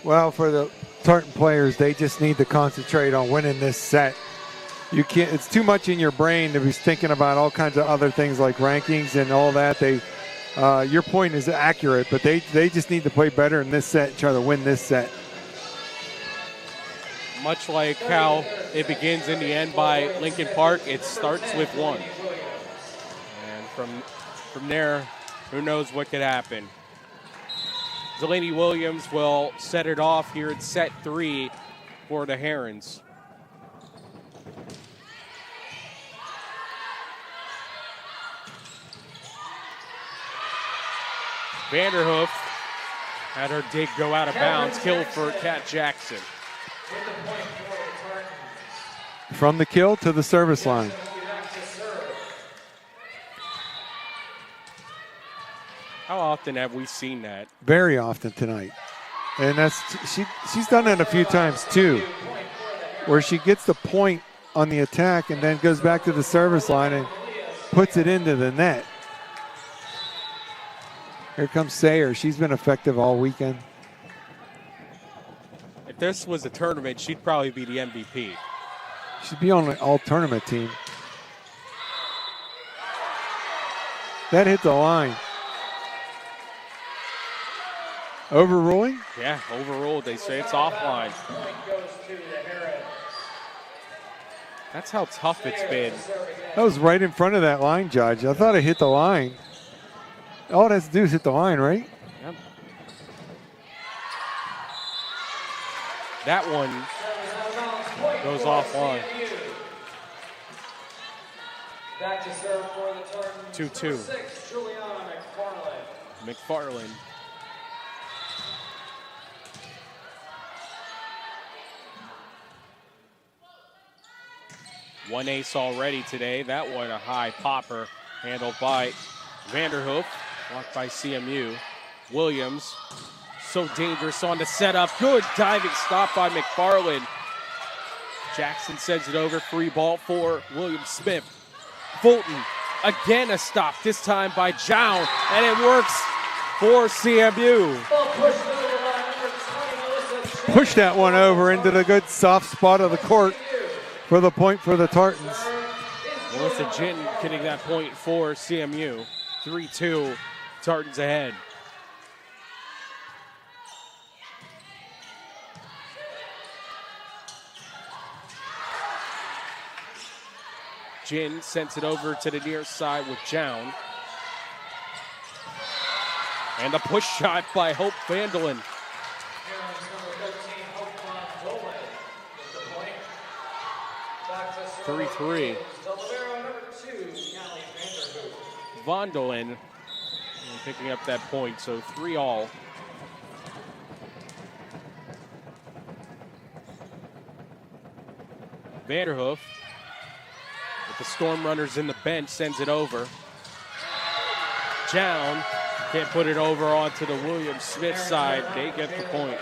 S2: Well, for the Tartan players, they just need to concentrate on winning this set. You can't. It's too much in your brain to be thinking about all kinds of other things like rankings and all that. Your point is accurate, but they just need to play better in this set and try to win this set.
S1: Much like how it begins in the end by Lincoln Park, it starts with one. And from there, who knows what could happen. Delaney Williams will set it off here in set three for the Herons. Vanderhoof had her dig go out of bounds. Kill for Kat Jackson.
S2: From the kill to the service line.
S1: How often have we seen that?
S2: Very often tonight. And she's done that a few times too, where she gets the point on the attack and then goes back to the service line and puts it into the net. Here comes Sayer. She's been effective all weekend.
S1: If this was a tournament, she'd probably be the MVP.
S2: She'd be on an all-tournament team. That hit the line. Overruling?
S1: Yeah, overruled. They say it's offline. That's how tough it's been.
S2: That was right in front of that line, Judge. I thought it hit the line. All it has to do is hit the line, right?
S1: Yep. That one goes offline. 2-2. McFarland. One ace already today. That one a high popper handled by Vanderhoof. Blocked by CMU. Williams, so dangerous on the setup. Good diving stop by McFarland. Jackson sends it over. Free ball for William Smith. Fulton, again a stop, this time by Jown, and it works for CMU.
S2: Push that one over into the good soft spot of the court for the point for the Tartans.
S1: Melissa Jin getting that point for CMU. 3-2. Tartans ahead. Jin sends it over to the near side with Jown. And a push shot by Hope Vandelin. Three. Vandelin picking up that point, so 3-all. Vanderhoof with the Storm Runners in the bench sends it over. Jown can't put it over onto the William Smith side. They get the point.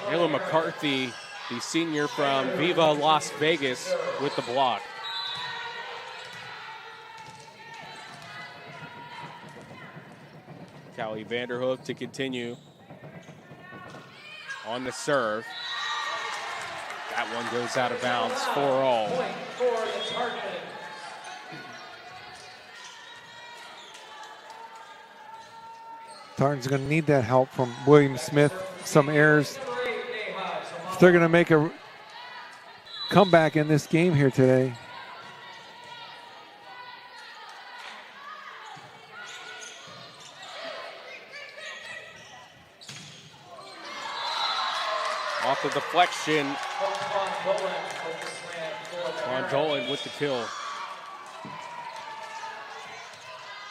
S1: Ayla McCarthy, the senior from Viva Las Vegas, with the block. Callie Vanderhoof to continue on the serve. That one goes out of bounds, 4-all.
S2: Tartan's going to need that help from William Smith. Some errors. If they're going to make a comeback in this game here today.
S1: Off the deflection. Von Dolan with the kill.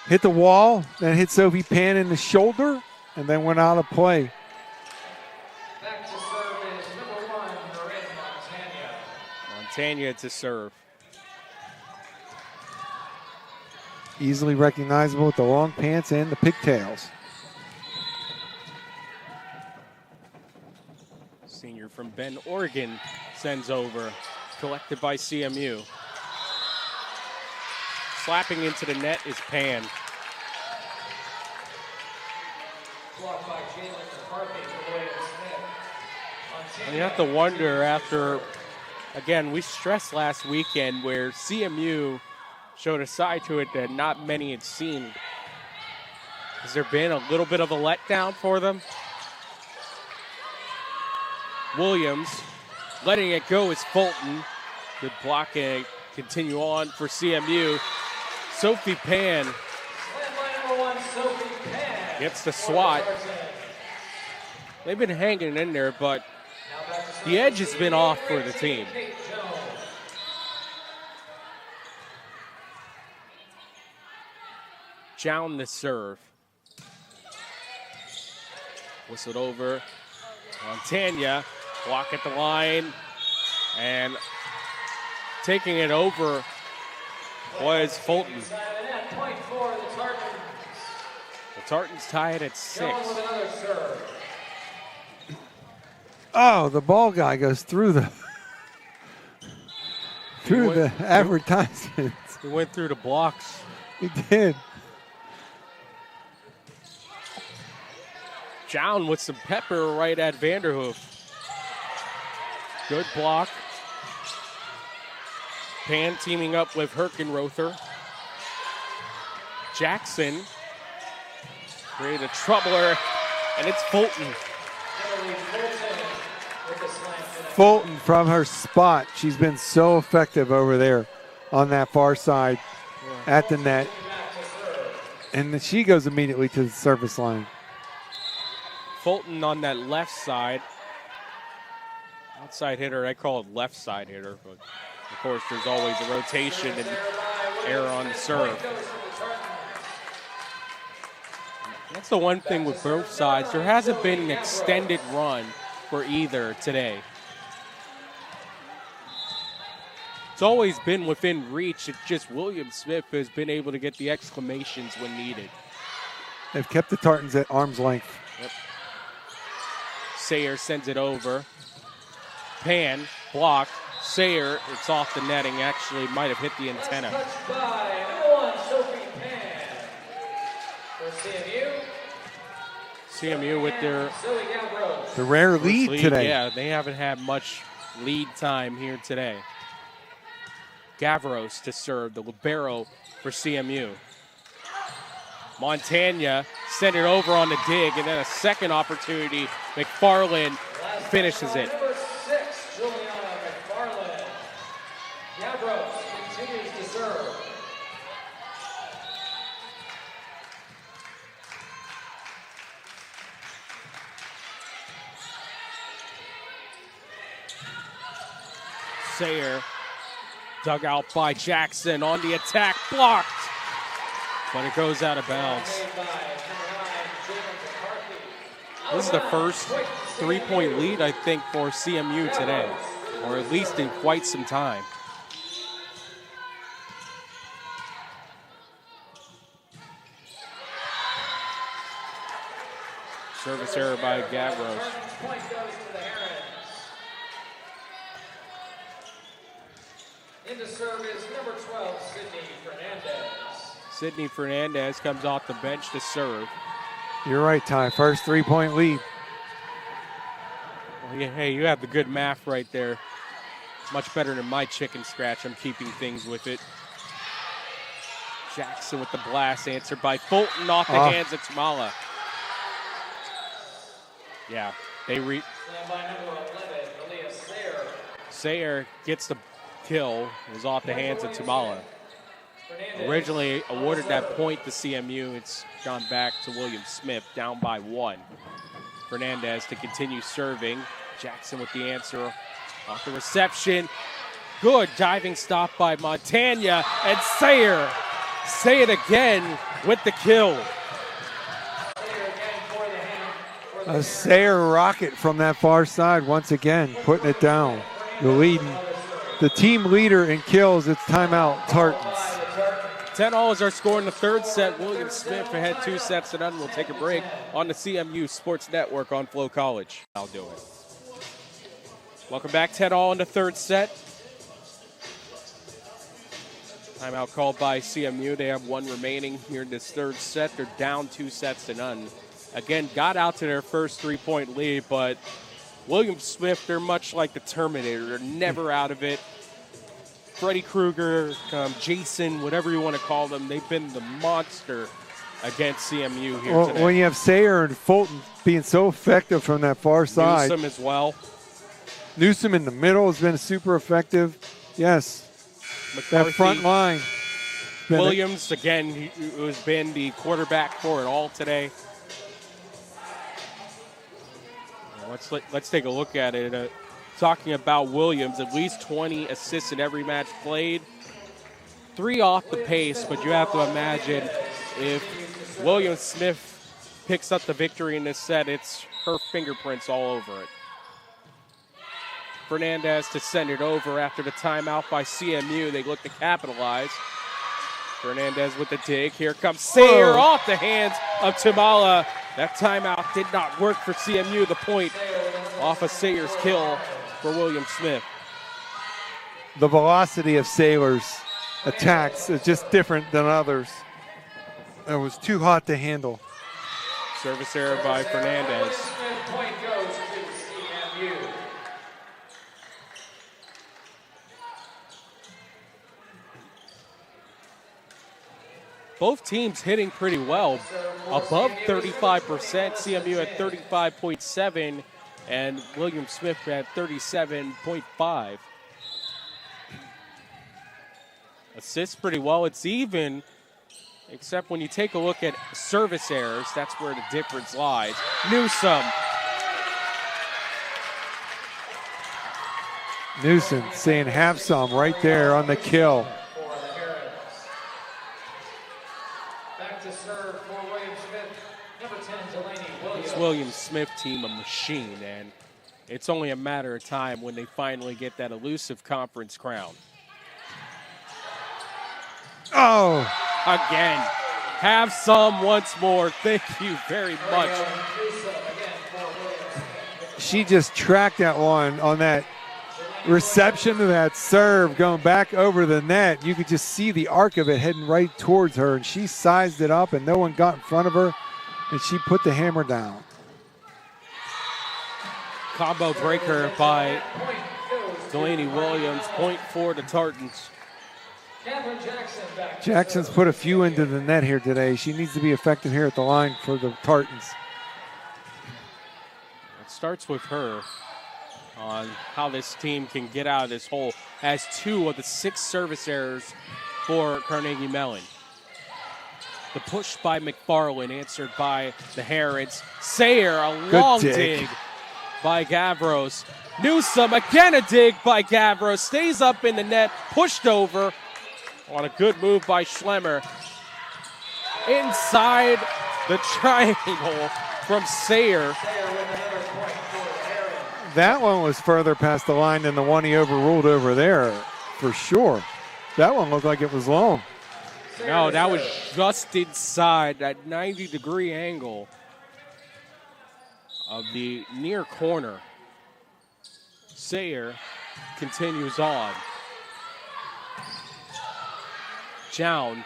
S2: Hit the wall, then hit Sophie Pan in the shoulder, and then went out of play.
S3: Back to serve is number 1, Marin Montagna.
S1: Montagna to serve.
S2: Easily recognizable with the long pants and the pigtails.
S1: Senior from Bend, Oregon sends over. Collected by CMU. Slapping into the net is Pan.
S3: Blocked by Jalen McCarthy for William Smith.
S1: And you have to wonder after, again, we stressed last weekend where CMU showed a side to it that not many had seen. Has there been a little bit of a letdown for them? Williams letting it go is Fulton. Good blocking. Continue on for CMU. Sophie Pan gets the swat. They've been hanging in there, but the edge has been off for the team. Down the serve. Whistled over. Montagna, block at the line, and taking it over was Fulton. The Tartans tie it at 6.
S2: Oh, the ball guy goes through the advertisements.
S1: He went through the blocks.
S2: He did.
S1: Down with some pepper right at Vanderhoof. Good block. Pan teaming up with Herkenrother. Jackson created a troubler, and it's Fulton.
S2: Fulton from her spot. She's been so effective over there on that far side at the net. And then she goes immediately to the service line.
S1: Fulton on that left side. Outside hitter, I call it left side hitter, but of course there's always a rotation and error on the serve. That's the one thing with both sides. There hasn't been an extended run for either today. It's always been within reach. It's just William Smith has been able to get the exclamations when needed.
S2: They've kept the Tartans at arm's length.
S1: Yep. Sayer sends it over. Pan, blocked. Sayer, it's off the netting. Actually, might have hit the antenna.
S3: Touched by number 1, Sophie Pan. For
S1: CMU with their
S2: the rare lead today.
S1: Yeah, they haven't had much lead time here today. Gavros to serve, the libero for CMU. Montagna sent it over on the dig, and then a second opportunity. McFarland finishes it.
S3: Number 6, Juliana McFarland. Gavros continues to serve.
S1: Sayer dug out by Jackson on the attack, blocked, but it goes out of bounds. This is the first three-point lead, I think, for CMU today, or at least in quite some time. Service error by Gavros.
S3: Point goes to the Herons. Into service, number 12, Sydney Fernandez.
S1: Sydney Fernandez comes off the bench to serve.
S2: You're right, Ty. First 3-point lead.
S1: Well, hey, you have the good math right there. Much better than my chicken scratch. I'm keeping things with it. Jackson with the blast, answered by Fulton off the hands of Tamala. Yeah, they
S3: By number 11, Aaliyah Sayer.
S1: Sayer gets the kill. It was off the hands of Tamala.
S3: Fernandez.
S1: Originally awarded that point to CMU. It's gone back to William Smith, down by 1. Fernandez to continue serving. Jackson with the answer off the reception. Good diving stop by Montana, and Sayer say it again with the kill.
S2: A Sayer rocket from that far side once again, putting it down. The team leader in kills. It's timeout, Tartans.
S1: 10-all is our score in the third set. William Smith ahead 2 sets to none. We'll take a break on the CMU Sports Network on Flow College. I'll do it. Welcome back, 10-all in the third set. Timeout called by CMU. They have 1 remaining here in this third set. They're down 2 sets to none. Again, got out to their first 3-point lead, but William Smith, they're much like the Terminator. They're never out of it. Freddy Krueger, Jason, whatever you want to call them, they've been the monster against CMU here today.
S2: When you have Sayer and Fulton being so effective from that far side.
S1: Newsom as well.
S2: Newsom in the middle has been super effective. Yes.
S1: McCarthy,
S2: that front line.
S1: Williams, again, who's been the quarterback for it all today. Let's take a look at it. Talking about Williams, at least 20 assists in every match played. 3 off the pace, but you have to imagine if William Smith picks up the victory in this set, it's her fingerprints all over it. Fernandez to send it over after the timeout by CMU. They look to capitalize. Fernandez with the dig. Here comes Sayer off the hands of Tamala. That timeout did not work for CMU. The point off of Sayer's kill for William Smith.
S2: The velocity of Sayer's attacks is just different than others. It was too hot to handle.
S1: Service error by Fernandez.
S3: Point goes to CMU.
S1: Both teams hitting pretty well, above 35%. CMU at 35.7 and William Smith at 37.5. Assists pretty well. It's even, except when you take a look at service errors, that's where the difference lies. Newsom.
S2: Newsom saying have some right there on the kill.
S1: William Smith team a machine, and it's only a matter of time when they finally get that elusive conference crown.
S2: Oh!
S1: Again, have some once more. Thank you very much.
S2: She just tracked that one on that reception of that serve going back over the net. You could just see the arc of it heading right towards her, and she sized it up, and no one got in front of her, and she put the hammer down.
S1: Combo breaker by Delaney Williams. Point for the Tartans.
S2: Jackson's put a few into the net here today. She needs to be effective here at the line for the Tartans.
S1: It starts with her on how this team can get out of this hole. Has 2 of the 6 service errors for Carnegie Mellon. The push by McFarland, answered by the Herons. Sayer, a long dig by Gavros. Newsom, again a dig by Gavros. Stays up in the net, pushed over on a good move by Schlemmer. Inside the triangle from Sayer.
S2: That one was further past the line than the one he overruled over there, for sure. That one looked like it was long.
S1: No, that was just inside that 90-degree angle of the near corner. Sayer continues on. Jown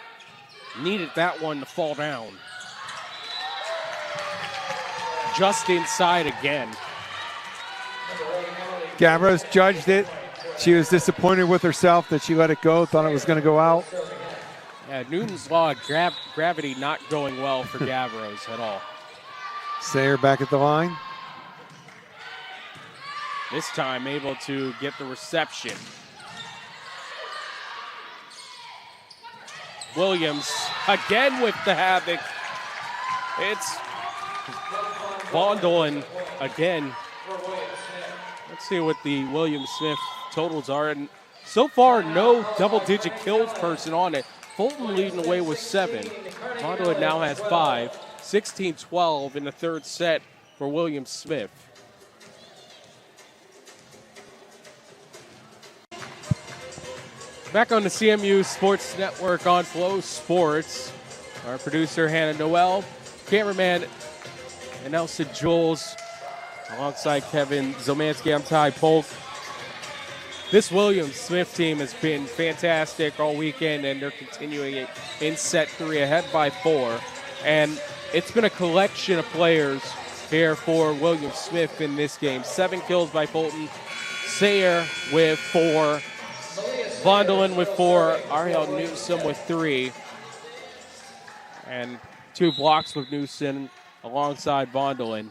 S1: needed that one to fall down. just inside again.
S2: Gavros judged it. She was disappointed with herself that she let it go, thought it was going to go out.
S1: Yeah, Newton's law of gravity not going well for Gavros at all.
S2: Sayer back at the line.
S1: This time able to get the reception. Williams again with the havoc. It's Vondelin again. Let's see what the Williams-Smith totals are. And so far, no double-digit kills person on it. Fulton leading away with 7. Vondelin now has 5. 16-12 in the third set for Williams-Smith. Back on the CMU Sports Network on Flow Sports. Our producer, Hannah Noel, cameraman, and Nelson Jules, alongside Kevin Zomansky. I'm Ty Polk. This Williams-Smith team has been fantastic all weekend, and they're continuing it in set 3, ahead by 4. And it's been a collection of players here for Williams-Smith in this game. 7 kills by Fulton, Sayer with 4, Vondelin with 4, Ariel Newsom with 3, and 2 blocks with Newsom alongside Vondelin.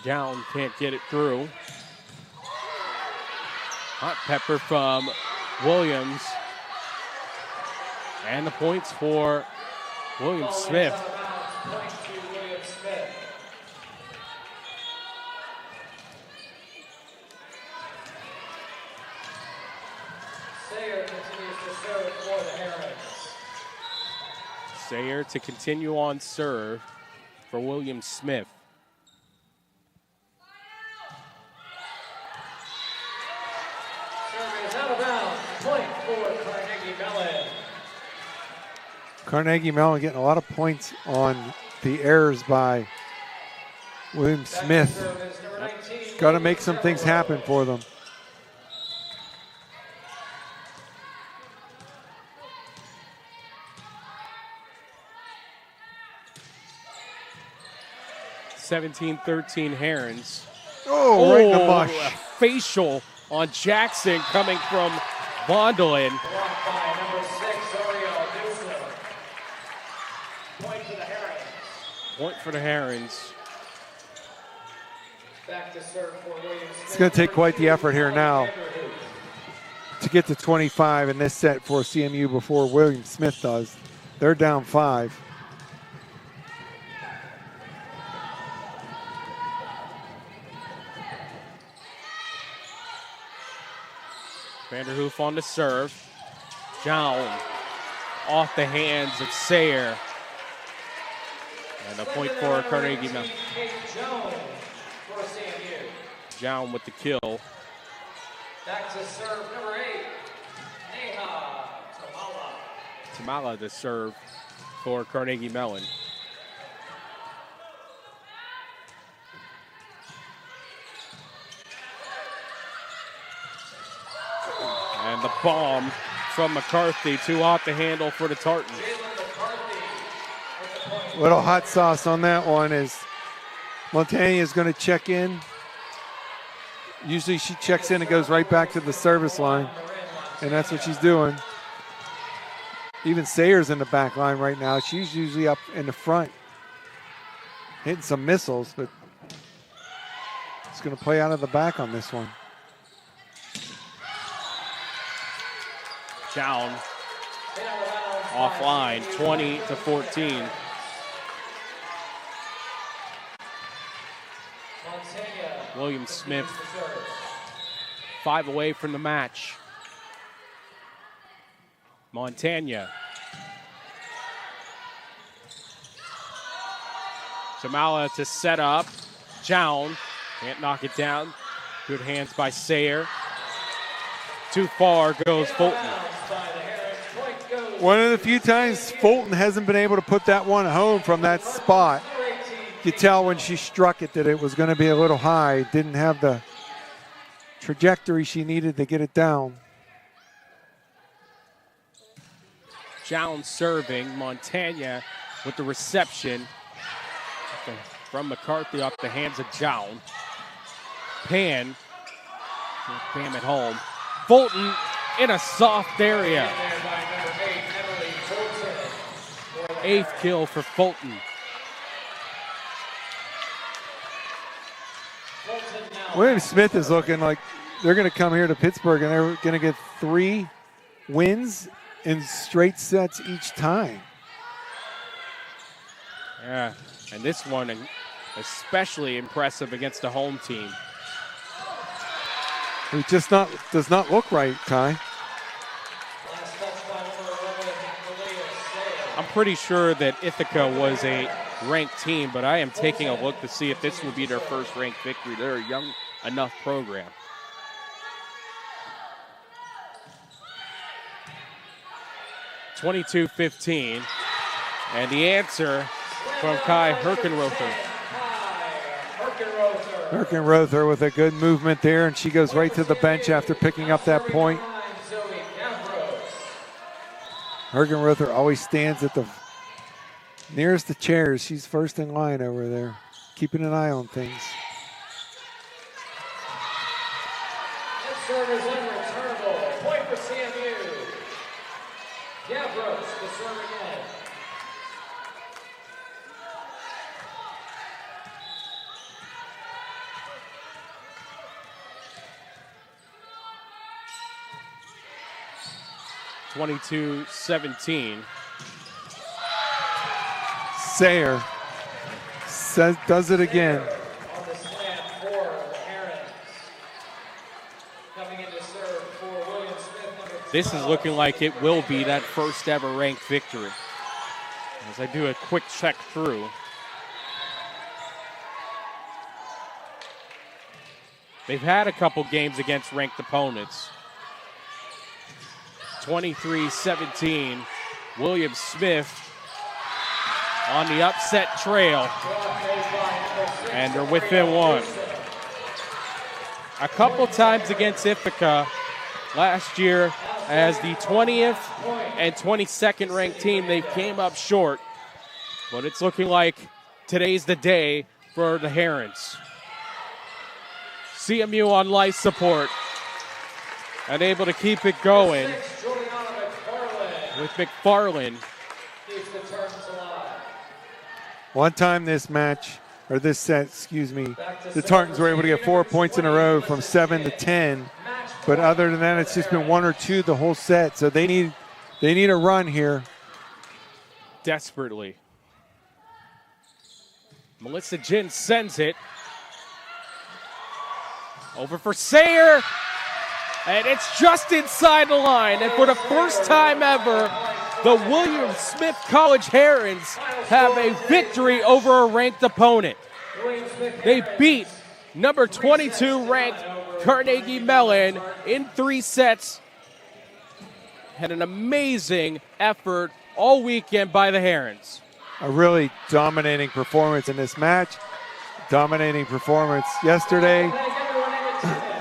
S1: Down, can't get it through. Hot pepper from Williams. And the points for Williams-Smith. Sayer to continue on serve for Williams-Smith.
S3: Serve is out of bounds. Point for Carnegie Mellon.
S2: Carnegie Mellon getting a lot of points on the errors by Williams-Smith. Got to make some things happen for them.
S1: (17-13) Herons.
S2: Oh, right in the mush.
S1: A facial on Jackson coming from Vondelin.
S3: Blocked by number 6, Ariel Newsom. Point for the Herons.
S1: Point for the Herons.
S3: Back to serve for Williams.
S2: It's going to take quite the effort here now to get to 25 in this set for CMU before Williams-Smith does. They're down 5.
S1: Vanderhoof on the serve. Down off the hands of Sayer. And a point for Carnegie Mellon. Down with the kill.
S3: Back to serve number 8, Neha Tamala.
S1: Tamala to serve for Carnegie Mellon. And the bomb from McCarthy, too off the handle for the Tartans.
S2: Little hot sauce on that one is Montaigne is going to check in. Usually she checks in and goes right back to the service line, and that's what she's doing. Even Sayer's in the back line right now. She's usually up in the front, hitting some missiles, but it's going to play out of the back on this one.
S1: Down, offline, 20-14. Williams-Smith 5 away from the match. Montaigne. Tamala to set up. Down, can't knock it down. Good hands by Sayer. Too far goes Fulton.
S2: One of the few times Fulton hasn't been able to put that one home from that spot. You tell when she struck it that it was going to be a little high. Didn't have the trajectory she needed to get it down.
S1: Jones serving. Montagna with the reception from McCarthy off the hands of Jones. Pan at home. Fulton in a soft area. 8th kill for Fulton.
S2: William Smith is looking like they're going to come here to Pittsburgh and they're going to get 3 wins in straight sets each time.
S1: Yeah, and this one especially impressive against the home team.
S2: It just does not look right, Ty.
S1: I'm pretty sure that Ithaca was a ranked team, but I am taking a look to see if this will be their first ranked victory. They're a young enough program. (22-15), and the answer from Kai Herkenrother.
S2: Herkenrother with a good movement there, and she goes right to the bench after picking up that point. Herkenrother always stands at the nearest the chairs. She's first in line over there, keeping an eye on things.
S3: This serve is unreturnable. Point for CMU. Gavros to serve again.
S1: (22-17).
S2: Sayer does it again.
S3: On the slam for the Herons. Coming in to serve for William Smith, number 12.
S1: This is looking like it will be that first ever ranked victory. As I do a quick check through. They've had a couple games against ranked opponents. 23-17, William Smith on the upset trail, and they're within 1. A couple times against Ithaca last year as the 20th and 22nd ranked team, they came up short, but it's looking like today's the day for the Herons. CMU on life support, and able to keep it going with McFarland.
S2: One time this match, or this set, excuse me, the Tartans were able to get 4 points in a row from 7 to 10. But other than that, it's just been 1 or 2 the whole set. So they need a run here.
S1: Desperately. Melissa Jin sends it. Over for Sayer. And it's just inside the line. And for the first time ever, the William Smith College Herons have a victory over a ranked opponent. They beat number 22 ranked Carnegie Mellon in 3 sets. Had an amazing effort all weekend by the Herons.
S2: A really dominating performance in this match. Dominating performance yesterday.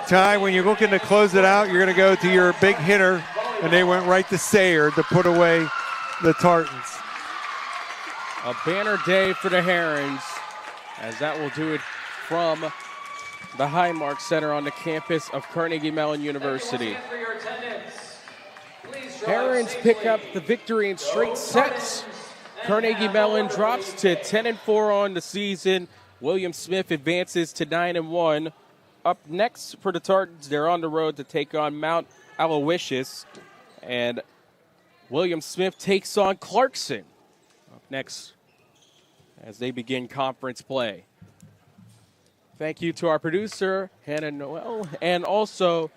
S2: Ty, when you're looking to close it out, you're going to go to your big hitter, and they went right to Sayer to put away the Tartans.
S1: A banner day for the Herons, as that will do it from the Highmark Center on the campus of Carnegie Mellon University. Herons pick up the victory in straight sets. Carnegie Mellon drops to 10-4 on the season. William Smith advances to 9-1. Up next for the Tartans, they're on the road to take on Mount Aloysius. And William Smith takes on Clarkson up next as they begin conference play. Thank you to our producer, Hannah Noel, and also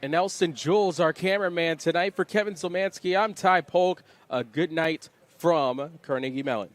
S1: Nelson Jules, our cameraman tonight. For Kevin Zolmansky, I'm Ty Polk. A good night from Carnegie Mellon.